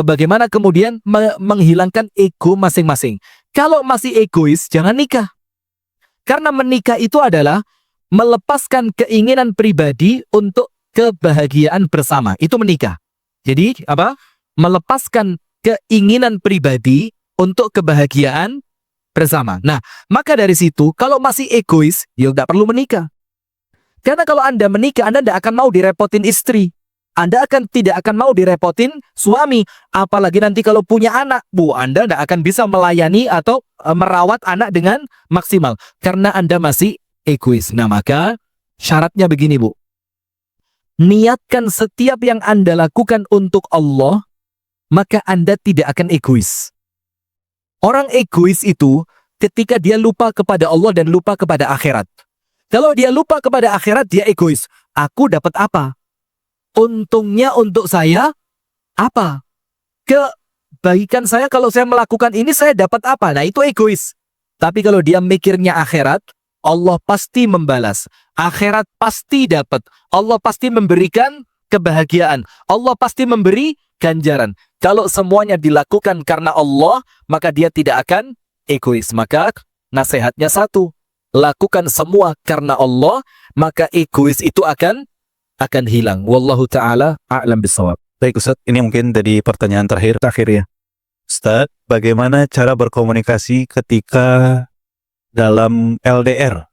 Bagaimana kemudian menghilangkan ego masing-masing. Kalau masih egois, jangan nikah. Karena menikah itu adalah melepaskan keinginan pribadi untuk kebahagiaan bersama. Itu menikah. Jadi, apa? Melepaskan keinginan pribadi untuk kebahagiaan bersama. Nah, maka dari situ, kalau masih egois, ya tidak perlu menikah. Karena kalau Anda menikah, Anda tidak akan mau direpotin istri. Anda tidak akan mau direpotin suami. Apalagi nanti kalau punya anak, Bu, Anda tidak akan bisa melayani atau merawat anak dengan maksimal. Karena Anda masih egois. Nah, maka syaratnya begini, Bu. Niatkan setiap yang Anda lakukan untuk Allah, maka Anda tidak akan egois. Orang egois itu ketika dia lupa kepada Allah dan lupa kepada akhirat. Kalau dia lupa kepada akhirat, dia egois. Aku dapat apa? Untungnya untuk saya apa? Kebaikan saya kalau saya melakukan ini saya dapat apa? Nah, itu egois. Tapi kalau dia mikirnya akhirat, Allah pasti membalas. Akhirat pasti dapat. Allah pasti memberikan kebahagiaan. Allah pasti memberi ganjaran. Kalau semuanya dilakukan karena Allah, maka dia tidak akan egois. Maka nasihatnya satu, lakukan semua karena Allah, maka egois itu akan hilang. Wallahu ta'ala a'lam bishawab. Baik Ustaz, ini mungkin jadi pertanyaan terakhir ya. Ustaz, bagaimana cara berkomunikasi ketika dalam LDR?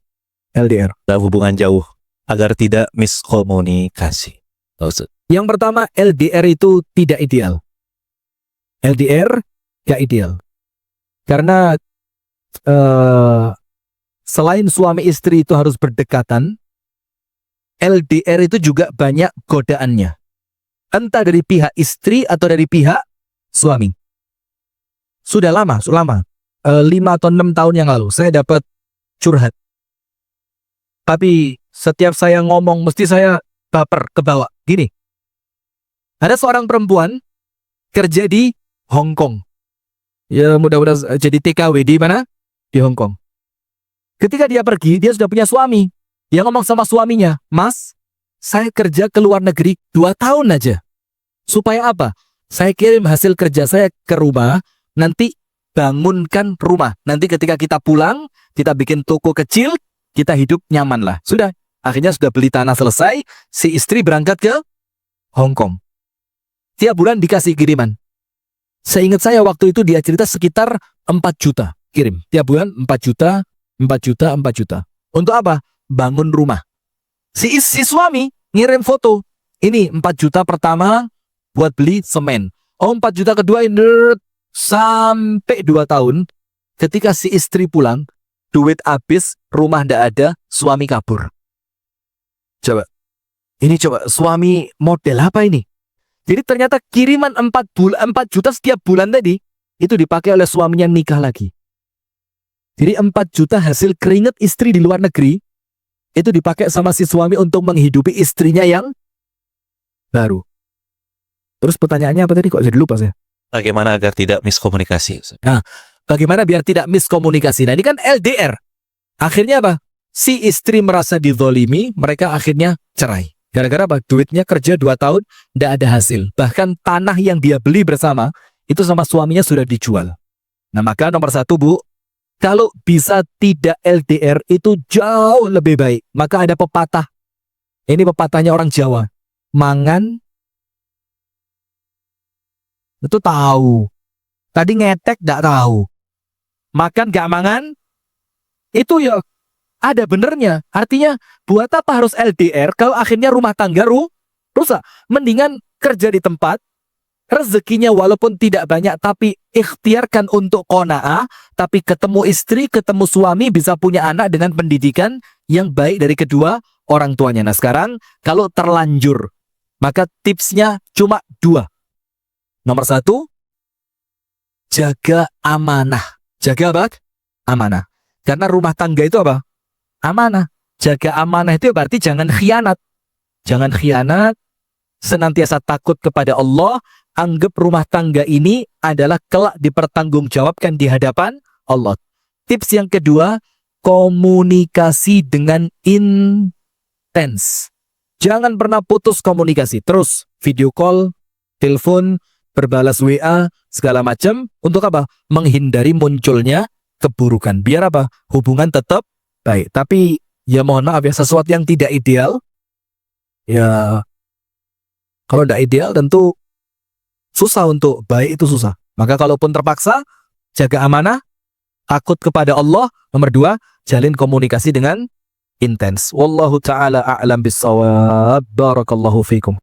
LDR. Dalam hubungan jauh. agar tidak miskomunikasi? Ustaz. Yang pertama, LDR itu tidak ideal. LDR gak ideal. Karena selain suami istri itu harus berdekatan, LDR itu juga banyak godaannya. Entah dari pihak istri atau dari pihak suami. Sudah lama. 5 atau 6 tahun yang lalu saya dapat curhat. Tapi setiap saya ngomong mesti saya baper ke bawah. Gini. Ada seorang perempuan kerja di Hong Kong. Ya mudah-mudahan jadi TKW di mana? Di Hong Kong. Ketika dia pergi, dia sudah punya suami. Dia ngomong sama suaminya, "Mas, saya kerja ke luar negeri 2 tahun aja. Supaya apa? Saya kirim hasil kerja saya ke rumah, nanti bangunkan rumah. Nanti ketika kita pulang, kita bikin toko kecil, kita hidup nyaman lah." Sudah. Akhirnya sudah beli tanah selesai, si istri berangkat ke Hong Kong. Tiap bulan dikasih kiriman. Seingat saya waktu itu dia cerita sekitar 4 juta kirim. Tiap bulan 4 juta, 4 juta, 4 juta. Untuk apa? Bangun rumah. Si suami ngirim foto. Ini 4 juta pertama buat beli semen. Oh, 4 juta kedua ini sampai 2 tahun. Ketika si istri pulang, duit habis, rumah ndak ada, suami kabur. Coba. Ini coba, suami model apa ini? Jadi ternyata kiriman 4 juta setiap bulan tadi, itu dipakai oleh suaminya nikah lagi. Jadi 4 juta hasil keringat istri di luar negeri, itu dipakai sama si suami untuk menghidupi istrinya yang baru. Terus pertanyaannya apa tadi? Kok jadi lupa saya? Bagaimana agar tidak miskomunikasi? Ustaz? Nah, bagaimana biar tidak miskomunikasi? Nah, ini kan LDR. Akhirnya apa? Si istri merasa dizolimi, mereka akhirnya cerai. Gara-gara apa? Duitnya kerja 2 tahun, tidak ada hasil. Bahkan tanah yang dia beli bersama, itu sama suaminya sudah dijual. Nah, maka nomor 1, Bu, kalau bisa tidak LDR itu jauh lebih baik. Maka ada pepatah. Ini pepatahnya orang Jawa. Mangan itu tahu. Tadi ngetek tidak tahu. Makan gak mangan, itu ya ada benernya. Artinya, buat apa harus LDR kalau akhirnya rumah tangga rusak? Mendingan kerja di tempat, rezekinya walaupun tidak banyak, tapi ikhtiarkan untuk qanaah, tapi ketemu istri, ketemu suami, bisa punya anak dengan pendidikan yang baik dari kedua orang tuanya. Nah sekarang, kalau terlanjur, maka tipsnya cuma 2. Nomor 1, jaga amanah. Jaga apa? Amanah. Karena rumah tangga itu apa? Amanah. Jaga amanah itu berarti jangan khianat. Jangan khianat, senantiasa takut kepada Allah, anggap rumah tangga ini adalah kelak dipertanggungjawabkan di hadapan Allah. Tips yang kedua, komunikasi dengan intens. Jangan pernah putus komunikasi. Terus video call, telepon, berbalas WA, segala macam. Untuk apa? Menghindari munculnya keburukan. Biar apa? Hubungan tetap baik. Tapi ya mohon maaf ya, sesuatu yang tidak ideal, ya kalau tidak ideal tentu susah untuk baik, itu susah. Maka kalaupun terpaksa, jaga amanah, takut kepada Allah. Nomor 2, jalin komunikasi dengan intens. Wallahu ta'ala a'lam bissawab. Barakallahu fikum.